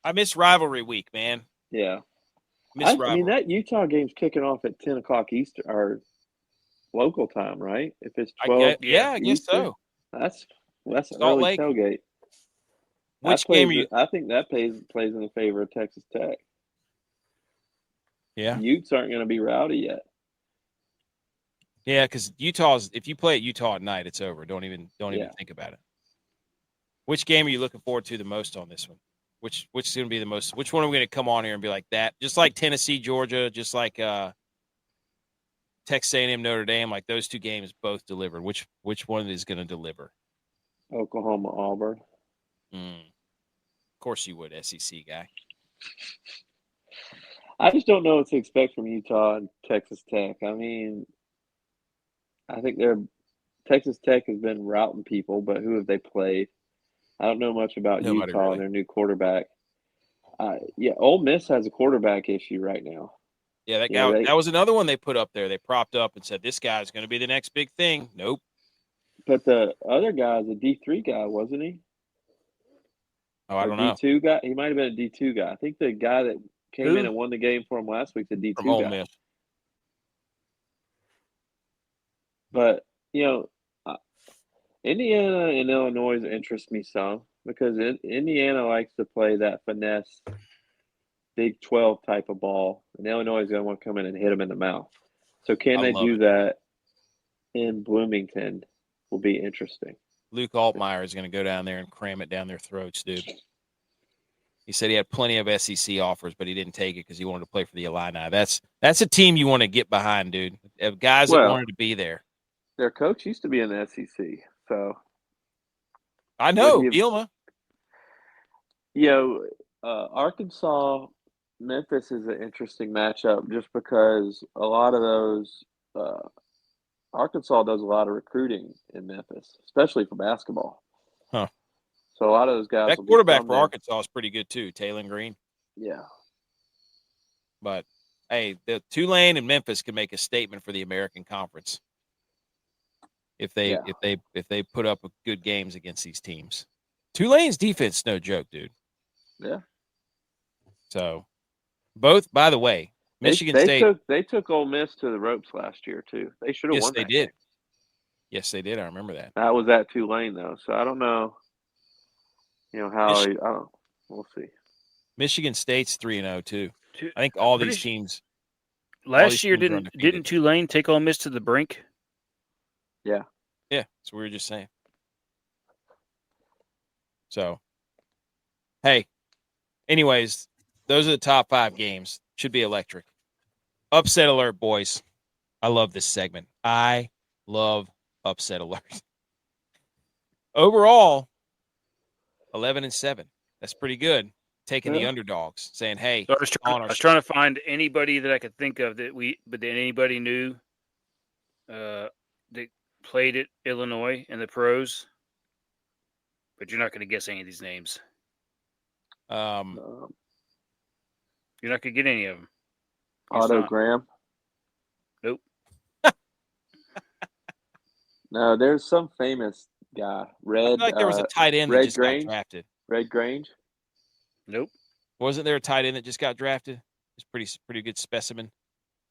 I miss rivalry week, man. Yeah. Miss I mean, that Utah game's kicking off at 10 o'clock Eastern or local time, right? If it's 12. I guess Eastern, so. That's an Salt early Lake. tailgate. Which game are you? I think that plays in the favor of Texas Tech. Yeah. Utes aren't going to be rowdy yet. Yeah, because if you play at Utah at night, it's over. Don't even think about it. Which game are you looking forward to the most on this one? Which is going to be the most? Which one are we going to come on here and be like that? Just like Tennessee, Georgia, just like Texas A&M, Notre Dame, like those two games both delivered. Which one is going to deliver? Oklahoma, Auburn. Of course you would, SEC guy. I just don't know what to expect from Utah and Texas Tech. I mean, I think Texas Tech has been routing people, but who have they played? I don't know much about Nobody Utah really. and their new quarterback. Ole Miss has a quarterback issue right now. Yeah, that guy. That was another one they put up there. They propped up and said, this guy's going to be the next big thing. Nope. But the other guy's a D3 guy, wasn't he? Oh, I don't know. D2 guy? He might have been a D2 guy. I think the guy that came in and won the game for him last week's a D2 From Ole guy. Miss. But, Indiana and Illinois interest me some because Indiana likes to play that finesse Big 12 type of ball, and Illinois is going to want to come in and hit them in the mouth. So can they do that in Bloomington will be interesting. Luke Altmaier is going to go down there and cram it down their throats, dude. He said he had plenty of SEC offers, but he didn't take it because he wanted to play for the Illini. That's a team you want to get behind, dude. Guys that wanted to be there. Their coach used to be in the SEC, so I know Bielema. Arkansas, Memphis is an interesting matchup just because a lot of those Arkansas does a lot of recruiting in Memphis, especially for basketball. Huh. So a lot of those guys. That quarterback for Arkansas is pretty good too, Taylor Green. Yeah. But hey, the Tulane and Memphis can make a statement for the American Conference if they put up good games against these teams. Tulane's defense, no joke, dude. Yeah. So, both, by the way, Michigan State. They took Ole Miss to the ropes last year too. They should have Yes, won. they that did. game. Yes, they did. I remember that. That was at Tulane though, so I don't know. How I don't. We'll see. Michigan State's 3-0 too. I think all these teams. Last year didn't Tulane take Ole Miss to the brink? Yeah. Yeah, that's what we were just saying. So, hey, anyways, those are the top 5 games. Should be electric. Upset alert, boys. I love this segment. I love upset alert. Overall, 11-7. That's pretty good. Taking the underdogs, saying, "Hey." So I was trying to find anybody that I could think of that anybody knew that played at Illinois in the pros. But you're not going to guess any of these names. You're not going to get any of them. Otto Graham. Nope. No, there's some famous guy. I feel like there was a tight end that just got drafted. Red Grange. Nope. Wasn't there a tight end that just got drafted? It's pretty good specimen.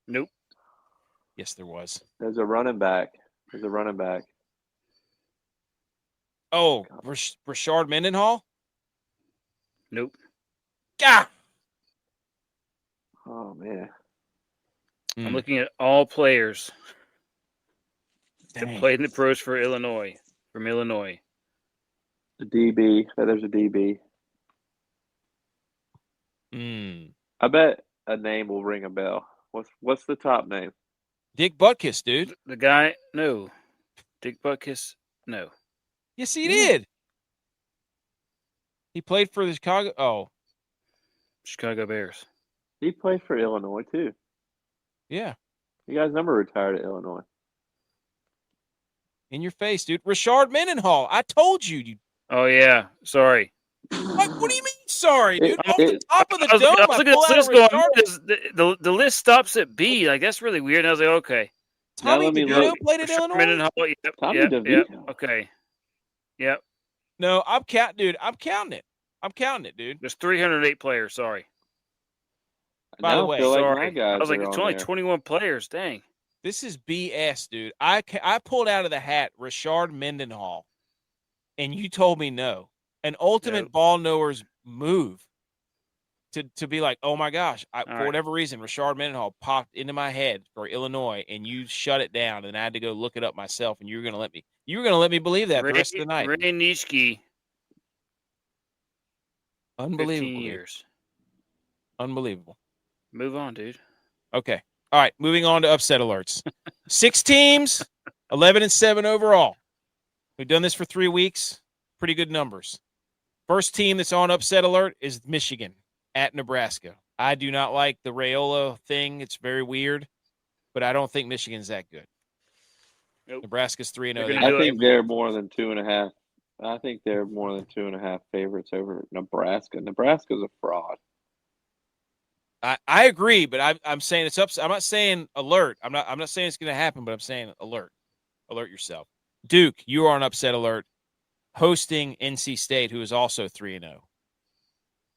Nope. Yes, there was. There's a running back. Oh, Rashard Mendenhall? Nope. Gah! Oh, man. I'm looking at all players Dang. that played in the pros for Illinois, from Illinois. The DB. There's a DB. I bet a name will ring a bell. What's the top name? Dick Butkus, dude. The guy, no. Dick Butkus, no. Yes, he did. He played for the Chicago Bears. He played for Illinois, too. Yeah. You guys never retired at Illinois. In your face, dude. Rashard Mendenhall. I told you. Oh, yeah. Sorry. What do you mean, sorry, dude? Off the top of the I dome, was looking at the list going, the list stops at B. Like, that's really weird. And I was like, okay. Tommy DeVito played at Illinois? Mendenhall, Tommy DeVito. Yep, okay. Yep. No, I'm counting it, dude. There's 308 players. Sorry. By the way, sorry. I was like, it's only 21 players. Dang. This is BS, dude. I pulled out of the hat Rashard Mendenhall, and you told me no. An ultimate ball knower's move to be like, oh my gosh, for whatever reason, Rashard Mendenhall popped into my head for Illinois, and you shut it down, and I had to go look it up myself, and you were gonna let me believe that the rest of the night. Ray Nitschke. Unbelievable. 15 years. Unbelievable. Move on, dude. Okay. All right. Moving on to upset alerts. 6 teams, 11-7 overall. We've done this for 3 weeks. Pretty good numbers. First team that's on upset alert is Michigan at Nebraska. I do not like the Raiola thing. It's very weird, but I don't think Michigan's that good. Nope. Nebraska's 3-0. I think they're more than 2.5. I think they're more than 2.5 favorites over Nebraska. Nebraska's a fraud. I agree, but I'm saying it's upset. I'm not saying alert. I'm not saying it's going to happen, but I'm saying alert. Alert yourself. Duke, you are on upset alert, hosting NC State, who is also 3-0.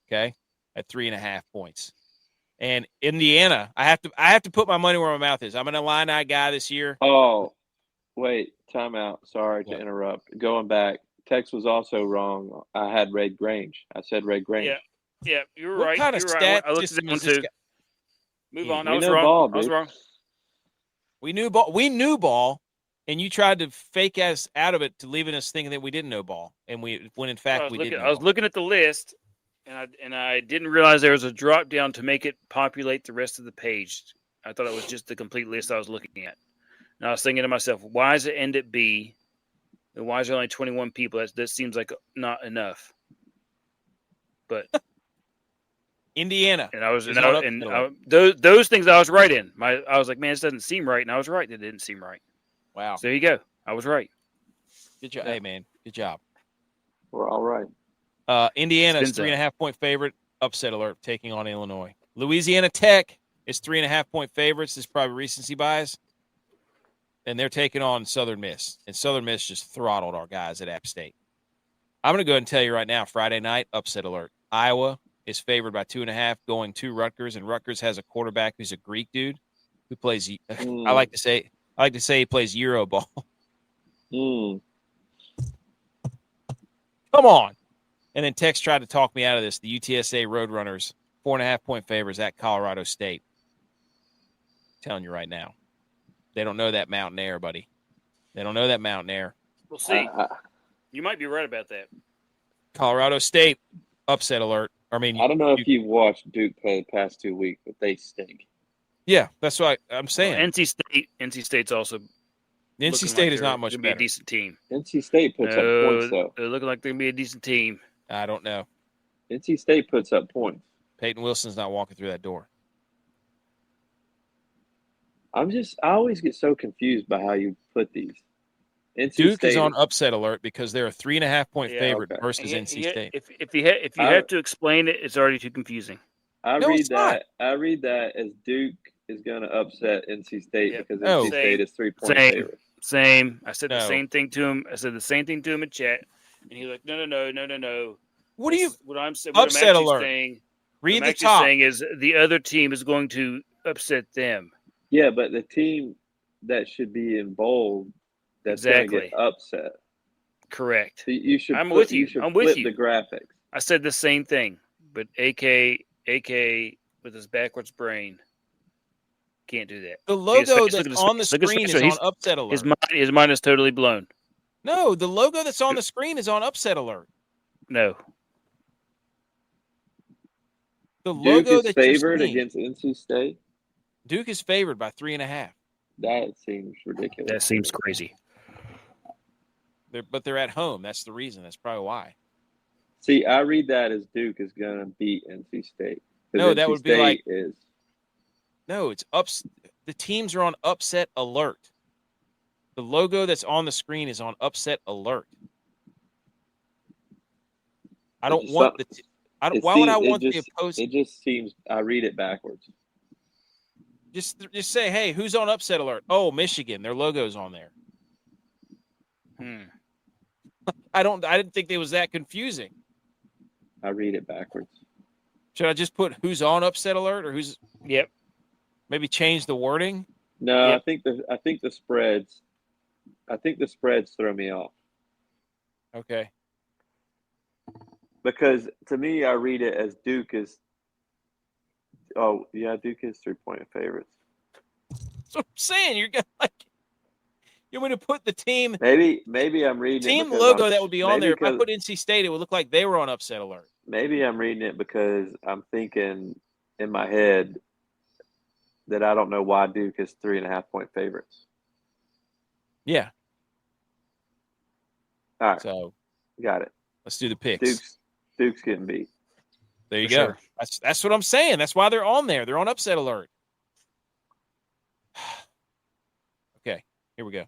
Okay, at 3.5 points. And Indiana, I have to put my money where my mouth is. I'm an Illini guy this year. Oh, wait, timeout. Sorry to interrupt. Going back, Tex was also wrong. I had Red Grange. I said Red Grange. Yeah, you're what right. What kind of stat? I looked at that one too. Move on. I was wrong. We knew ball, and you tried to fake us out of it to leaving us thinking that we didn't know ball, and when in fact we did. I was looking at the list, and I didn't realize there was a drop down to make it populate the rest of the page. I thought it was just the complete list I was looking at. And I was thinking to myself, why does it end at B? And why is there only 21 people? That seems like not enough. But Indiana, and those things I was right in. I was like, man, this doesn't seem right, and I was right. It didn't seem right. Wow. So there you go. I was right. Good job. Hey, man. Good job. We're all right. Indiana is 3.5-point favorite. Upset alert, taking on Illinois. Louisiana Tech is 3.5-point favorites. This is probably recency bias. And they're taking on Southern Miss. And Southern Miss just throttled our guys at App State. I'm going to go ahead and tell you right now, Friday night, upset alert. Iowa is favored by 2.5 going to Rutgers, and Rutgers has a quarterback who's a Greek dude who plays. I like to say he plays Euro ball. Mm. Come on. And then Tex tried to talk me out of this. The UTSA Roadrunners, 4.5-point favors at Colorado State. I'm telling you right now. They don't know that mountain air, buddy. They don't know that mountain air. We'll see. You might be right about that. Colorado State, upset alert. I mean, I don't know if you've watched Duke play the past 2 weeks, but they stink. Yeah, that's what I'm saying. NC State's also. NC State is not much better. better. Be a decent team. NC State puts up points, though. They're looking like they're going to be a decent team. I don't know. NC State puts up points. Peyton Wilson's not walking through that door. I always get so confused by how you put these. Duke is on upset alert because they're a 3.5-point favorite versus NC State. If you have to explain it, it's already too confusing. I read that as Duke is going to upset NC State because NC State is 3-point favorite. Same. I said the same thing to him. I said the same thing to him in chat, and he's like, no. What do you? What I'm saying? Upset alert. Read the top. Saying is the other team is going to upset them. Yeah, but the team that should be in bold that's going to get upset. Correct. So you should. I'm with you. You should I'm flip with you. The graphics. I said the same thing, but AK with his backwards brain can't do that. The logo that's on the screen is on upset alert. His mind is totally blown. No, the logo that's on the screen is on upset alert. No. The logo Duke is favored against NC State. Duke is favored by 3.5. That seems ridiculous. That seems crazy. But they're at home. That's the reason. That's probably why. See, I read that as Duke is going to beat NC State. No, that would be like is. No, it's the teams are on upset alert. The logo that's on the screen is on upset alert. I don't want the. Why would I want the opposing? It just seems I read it backwards. Just say, hey, who's on upset alert? Oh, Michigan. Their logo's on there. I didn't think it was that confusing. I read it backwards. Should I just put who's on upset alert or who's? Yep. Maybe change the wording. No, yep. I think the spreads. I think the spreads throw me off. Okay. Because to me, I read it as Duke is. Oh yeah, Duke is 3-point favorites. So I'm saying you're gonna you want me to put the team? Maybe I'm reading team logo that would be on there. If I put NC State, it would look like they were on upset alert. Maybe I'm reading it because I'm thinking in my head that I don't know why Duke is 3.5-point favorites. Yeah. All right. So got it. Let's do the picks. Duke's getting beat. There you go. Sure. That's what I'm saying. That's why they're on there. They're on upset alert. Okay, here we go.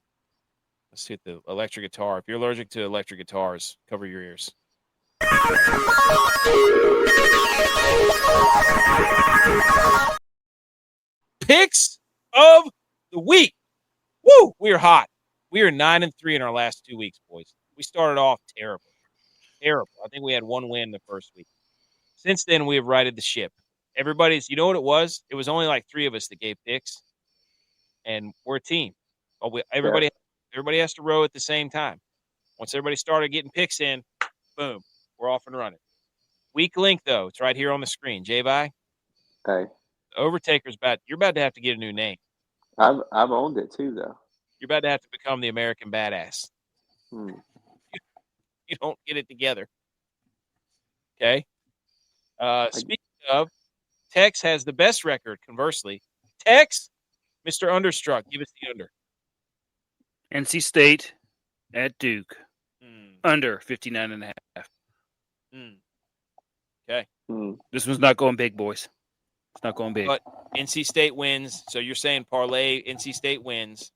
Let's hit the electric guitar. If you're allergic to electric guitars, cover your ears. Picks of the week. Woo! We are hot. We are 9-3 in our last 2 weeks, boys. We started off terrible. I think we had one win the first week. Since then, we have righted the ship. Everybody's, you know what it was? It was only like 3 of us that gave picks, and we're a team. Everybody has to row at the same time. Once everybody started getting picks in, boom, we're off and running. Weak link, though. It's right here on the screen. J-Bye. Hey. The Overtaker's you're about to have to get a new name. I've owned it too, though. You're about to have to become the American Badass. You don't get it together. Okay? Speaking of, Tex has the best record, conversely. Tex, Mr. Understruck, give us the under. NC State at Duke. Under 59.5. Okay. This one's not going big, boys. It's not going big. But NC State wins. So you're saying parlay NC State wins.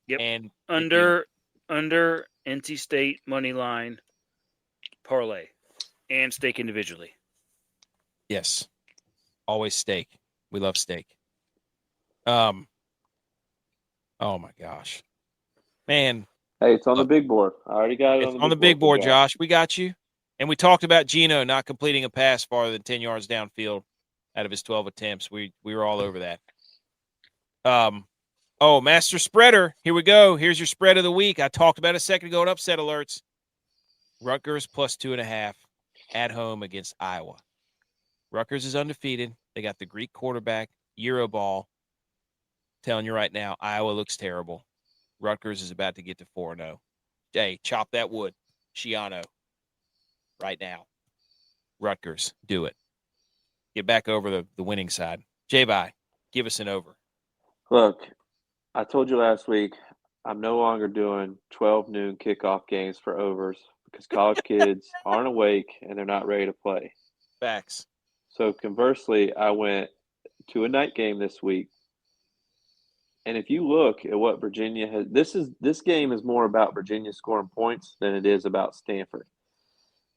Yep. And under NC State money line parlay and stake individually. Yes. Always steak. We love steak. Oh my gosh. Man. Hey, it's on the big board. I already got it on the big board, Josh. We got you. And we talked about Geno not completing a pass farther than 10 yards downfield out of his 12 attempts. We were all over that. Master spreader. Here we go. Here's your spread of the week. I talked about a second ago in upset alerts. Rutgers plus 2.5 at home against Iowa. Rutgers is undefeated. They got the Greek quarterback, Euro ball. Telling you right now, Iowa looks terrible. Rutgers is about to get to 4-0. Hey, chop that wood. Shiano. Right now. Rutgers, do it. Get back over the winning side. J-Bye, give us an over. Look, I told you last week, I'm no longer doing 12 noon kickoff games for overs because college kids aren't awake and they're not ready to play. Facts. So conversely, I went to a night game this week. And if you look at what Virginia has, this game is more about Virginia scoring points than it is about Stanford.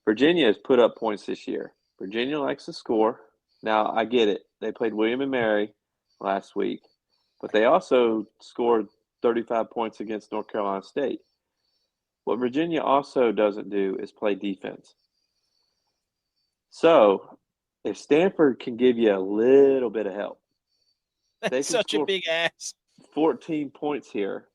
Virginia has put up points this year. Virginia likes to score. Now, I get it. They played William and Mary last week, but they also scored 35 points against North Carolina State. What Virginia also doesn't do is play defense. So, if Stanford can give you a little bit of help, That's such a big ass. 14 points here.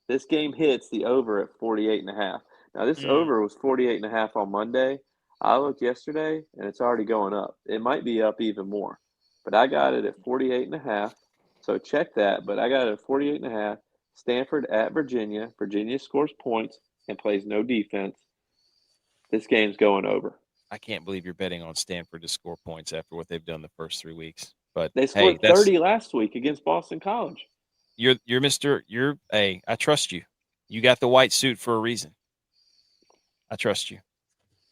This game hits the over at 48.5. Now, this over was 48.5 on Monday. I looked yesterday, and it's already going up. It might be up even more. But I got it at 48.5. So check that. But I got it at 48.5. Stanford at Virginia. Virginia scores points and plays no defense. This game's going over. I can't believe you're betting on Stanford to score points after what they've done the first 3 weeks. But they scored 30 last week against Boston College. I trust you. You got the white suit for a reason. I trust you.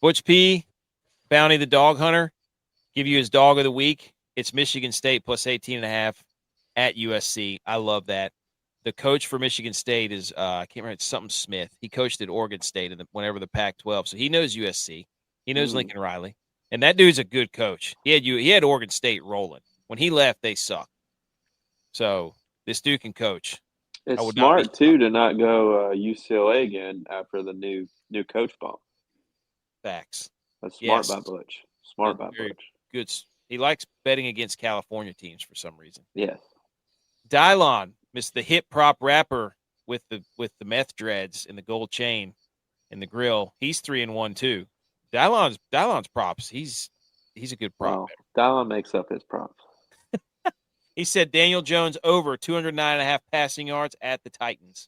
Butch P, Bounty the Dog Hunter, give you his dog of the week. It's Michigan State plus 18.5 at USC. I love that. The coach for Michigan State is, I can't remember, it's something Smith. He coached at Oregon State whenever the Pac-12, so he knows USC. He knows Lincoln Riley. And that dude's a good coach. He had Oregon State rolling. When he left, they sucked. So this dude can coach. It's smart, too, to not go UCLA again after the new coach bump. Facts. That's smart by Butch. Smart by Butch. Good. He likes betting against California teams for some reason. Yes. Dylon, the hip prop rapper with the meth dreads and the gold chain and the grill. He's 3-1 too. Dylon's props. He's a good prop. Dylon makes up his props. He said Daniel Jones over 209.5 passing yards at the Titans.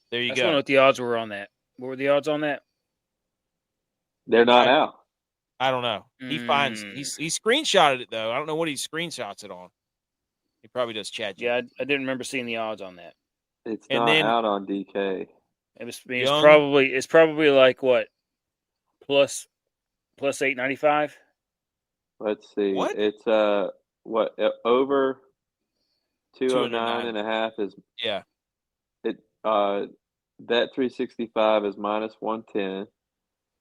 There you go. I don't know what the odds were on that. What were the odds on that? They're not out. I don't know. He screenshotted it though. I don't know what he screenshots it on. He probably does chat. Yeah, I didn't remember seeing the odds on that. It's not out on DK. It's probably like what? Plus 895. Let's see. What? It's over 209.5 is It Bet 365 is minus 110.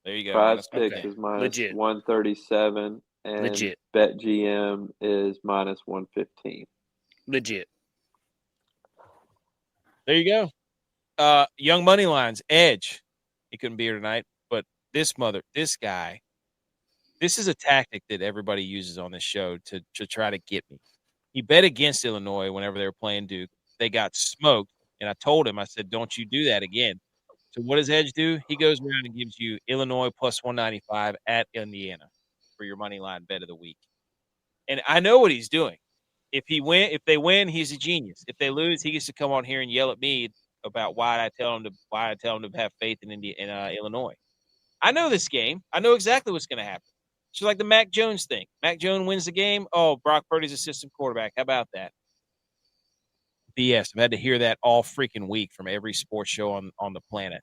There you go. Prize Picks is minus 137, and BetGM is minus 115. Legit. There you go. Young money lines, Edge. He couldn't be here tonight, but this guy, this is a tactic that everybody uses on this show to try to get me. He bet against Illinois whenever they were playing Duke. They got smoked, and I told him, I said, don't you do that again. So what does Edge do? He goes around and gives you Illinois plus 195 at Indiana for your money line bet of the week. And I know what he's doing. If they win, he's a genius. If they lose, he gets to come on here and yell at me about why I tell him to have faith in Illinois. I know this game. I know exactly what's going to happen. It's just like the Mac Jones thing. Mac Jones wins the game. Oh, Brock Purdy's assistant quarterback. How about that? BS. I've had to hear that all freaking week from every sports show on the planet.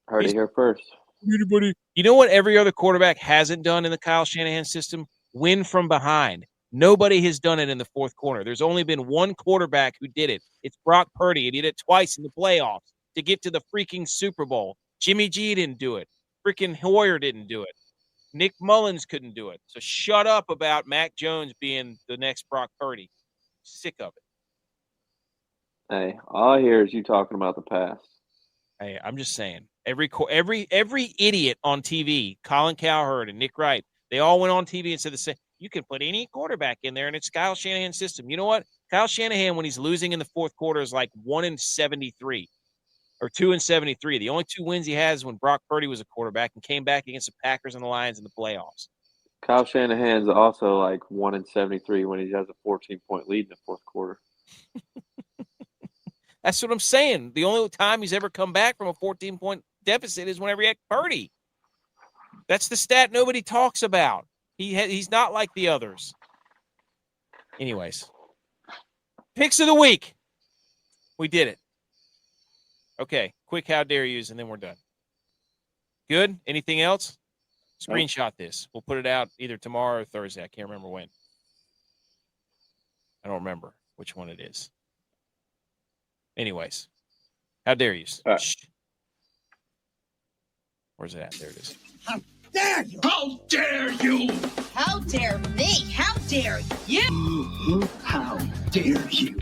Heard it here first. Anybody? You know what every other quarterback hasn't done in the Kyle Shanahan system? Win from behind. Nobody has done it in the fourth quarter. There's only been one quarterback who did it. It's Brock Purdy. He did it twice in the playoffs to get to the freaking Super Bowl. Jimmy G didn't do it. Freaking Hoyer didn't do it. Nick Mullins couldn't do it. So shut up about Mac Jones being the next Brock Purdy. Sick of it. Hey, all I hear is you talking about the past. Hey, I'm just saying. Every idiot on TV, Colin Cowherd and Nick Wright, they all went on TV and said the same. You can put any quarterback in there, and it's Kyle Shanahan's system. You know what? Kyle Shanahan, when he's losing in the fourth quarter, is like 1-73 or 2-73. The only 2 wins he has when Brock Purdy was a quarterback and came back against the Packers and the Lions in the playoffs. Kyle Shanahan's also like 1-73 when he has a 14-point lead in the fourth quarter. That's what I'm saying. The only time he's ever come back from a 14-point deficit is whenever he had Purdy. That's the stat nobody talks about. He's not like the others. Anyways, picks of the week. We did it. Okay, quick how dare yous, and then we're done. Good? Anything else? Screenshot this. We'll put it out either tomorrow or Thursday. I can't remember when. I don't remember which one it is. Anyways, how dare you? Right. Where's it at? There it is. How dare you? How dare you? How dare me? How dare you? How dare you?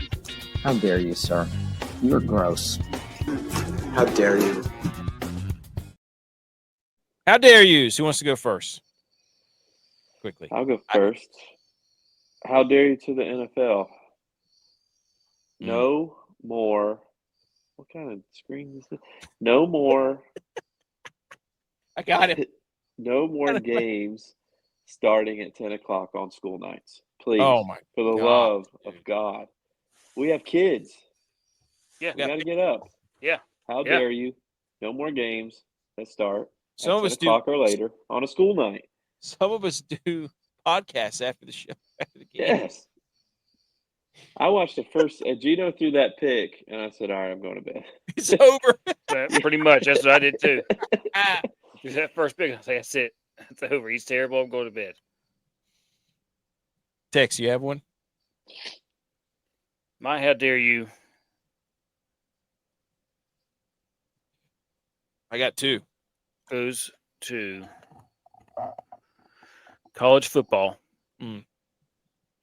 How dare you, sir? You're gross. How dare you? How dare you? Who wants to go first? Quickly. I'll go first. How dare you to the NFL? No more. What kind of screen is this? No more. I got it. No more games starting at 10 o'clock on school nights. Please. Oh, my For the God, love dude. of God. We have kids. Yeah. We got to get up. Yeah. How dare you? No more games that start Some at of 10 us do. o'clock or later on a school night. Some of us do podcasts after the show, after the game. Yes. I watched the first Gino threw that pick, and I said, all right, I'm going to bed. It's over. Pretty much. That's what I did too. That first pick, I was like, that's it. It's over. He's terrible. I'm going to bed. Tex, you have one? My how dare you? I got 2. Goes to college football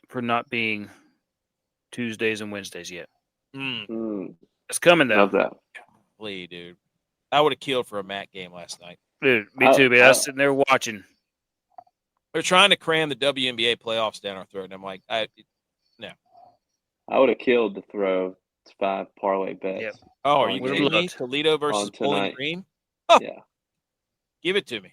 for not being Tuesdays and Wednesdays yet. It's coming though. Love that. Golly, dude. I would have killed for a MAC game last night. Dude, me too, man. I was sitting there watching. They're trying to cram the WNBA playoffs down our throat, and I'm like, no. I would have killed to throw 5 parlay bets. Yep. Oh, are you Would've kidding me? loved. Toledo versus On Bowling tonight. Green? Oh, Yeah. give it to me.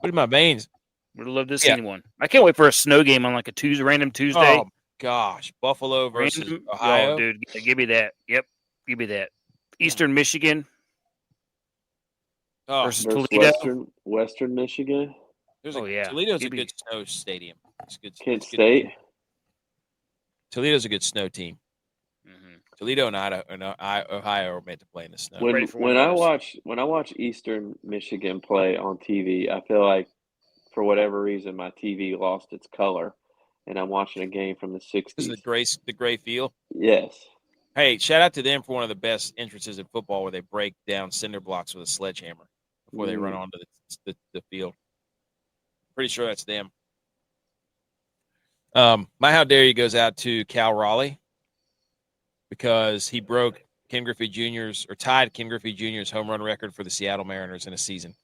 Put it in my veins. Would have loved to Yeah. see one. I can't wait for a snow game on like a Tuesday, random Tuesday. Oh, gosh. Buffalo versus Random- Ohio. Oh, dude, give me that. Yep, give me that. Eastern Michigan Oh, versus Versus Toledo. Western Michigan, Toledo's a Give me- good snow stadium. It's good. Kent it's good. State. Toledo's a good snow team. Mhm. Toledo and Ohio are meant to play in the snow. ready When for one when of I those. watch Eastern Michigan play on TV, I feel like for whatever reason my TV lost its color, and I'm watching a game from the This is '60s. the gray field. Yes. Hey, shout out to them for one of the best entrances in football where they break down cinder blocks with a sledgehammer before they run onto the field. Pretty sure that's them. My how dare you goes out to Cal Raleigh because he broke Ken Griffey Jr.'s or tied Ken Griffey Jr.'s home run record for the Seattle Mariners in a season.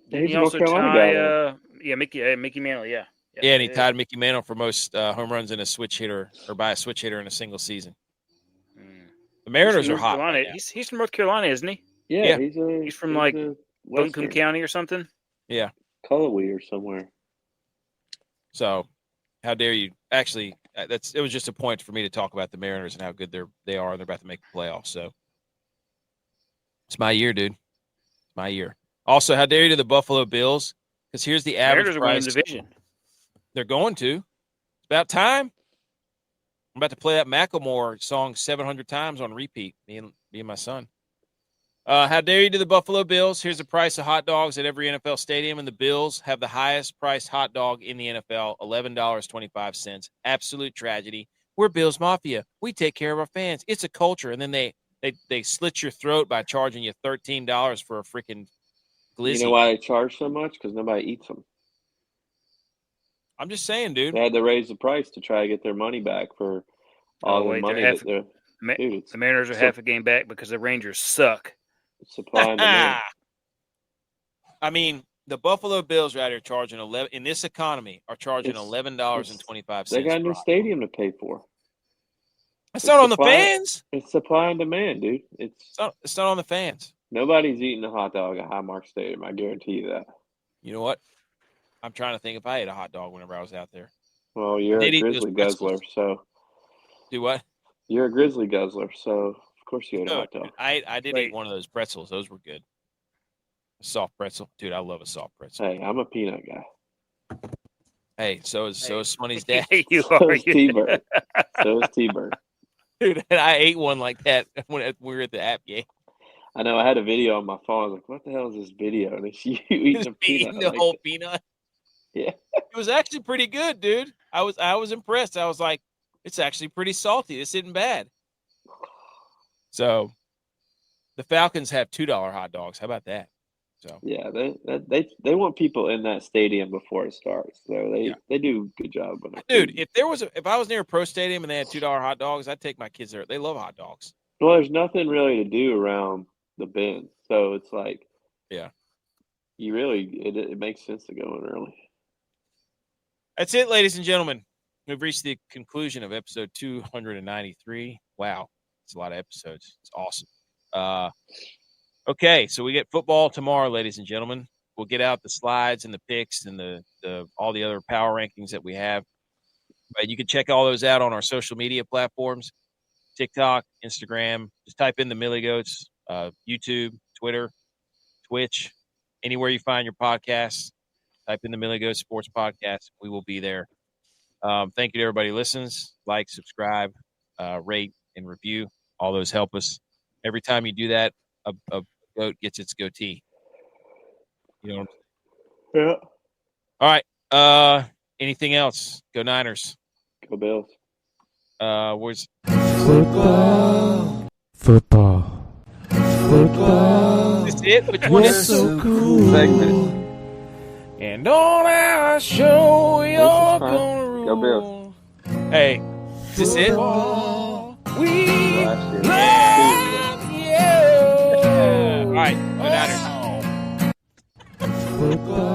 Didn't He's he a North also Carolina tie? guy, Mickey Mantle. Yeah. Yeah, and he tied Mickey Mantle for most home runs in a switch hitter or by a switch hitter in a single season. The Mariners are hot. Right now. He's from North Carolina, isn't he? Yeah. He's from, like, a Buncombe Western, County or something. Yeah. Cullowhee or somewhere. So, how dare you? Actually, it was just a point for me to talk about the Mariners and how good they are, and they're about to make the playoffs. So, it's my year, dude. It's my year. Also, how dare you to the Buffalo Bills? Because here's the average Mariners are winning price. the division. They're going to. It's about time. I'm about to play that Macklemore song 700 times on repeat. Me and my son. How dare you to the Buffalo Bills? Here's the price of hot dogs at every NFL stadium, and the Bills have the highest priced hot dog in the NFL, $11.25. Absolute tragedy. We're Bills Mafia. We take care of our fans. It's a culture. And then they slit your throat by charging you $13 for a freaking glizzy. You know why they charge so much? Because nobody eats them. I'm just saying, dude. They had to raise the price to try to get their money back for all the money that they're. Dude, The Mariners are half a game back because the Rangers suck. Supply and demand. I mean, the Buffalo Bills right here charging 11 in this economy are charging It's- $11.25. They got a new stadium to pay for. It's not on the fans. It's supply and demand, dude. It's not on the fans. Nobody's eating a hot dog at Highmark Stadium. I guarantee you that. You know what? I'm trying to think if I ate a hot dog whenever I was out there. Well, you're a Grizzly guzzler, so. Do what? You're a Grizzly guzzler, so of course you ate a hot dog. I did eat one of those pretzels. Those were good. A soft pretzel. Dude, I love a soft pretzel. Hey, I'm a peanut guy. Hey, so is Smoney's dad. You So are. is T-Bird. So is T-Bird. Dude, I ate one like that when we were at the app game. I know. I had a video on my phone. I was like, "What the hell is this video?" And it's you eating a peanut. Eating the whole peanut. Yeah, it was actually pretty good, dude. I was impressed. I was like, it's actually pretty salty. This isn't bad. So, the Falcons have $2 hot dogs. How about that? So yeah, they want people in that stadium before it starts. So they do a good job. Dude, if I was near a pro stadium and they had $2 hot dogs, I'd take my kids there. They love hot dogs. Well, there's nothing really to do around the bend, so it's like, yeah, you really it makes sense to go in early. That's it, ladies and gentlemen. We've reached the conclusion of episode 293. Wow, it's a lot of episodes. It's awesome. Okay, so we get football tomorrow, ladies and gentlemen. We'll get out the slides and the picks and the all the other power rankings that we have. But you can check all those out on our social media platforms, TikTok, Instagram. Just type in the Millie Goats, YouTube, Twitter, Twitch, anywhere you find your podcasts. Type in the Millie Goats Sports Podcast. We will be there. Thank you to everybody who listens. Like, subscribe, rate, and review. All those help us. Every time you do that, a goat gets its goatee. You know what I'm saying? Yeah. All right. Anything else? Go Niners. Go Bills. Where's Football. Is this it? Which one is so cool. Segment. And on our show, you're fine. gonna rule. Go Bills. Hey, is this it? We Last year. love you. All right, go Niners. Football.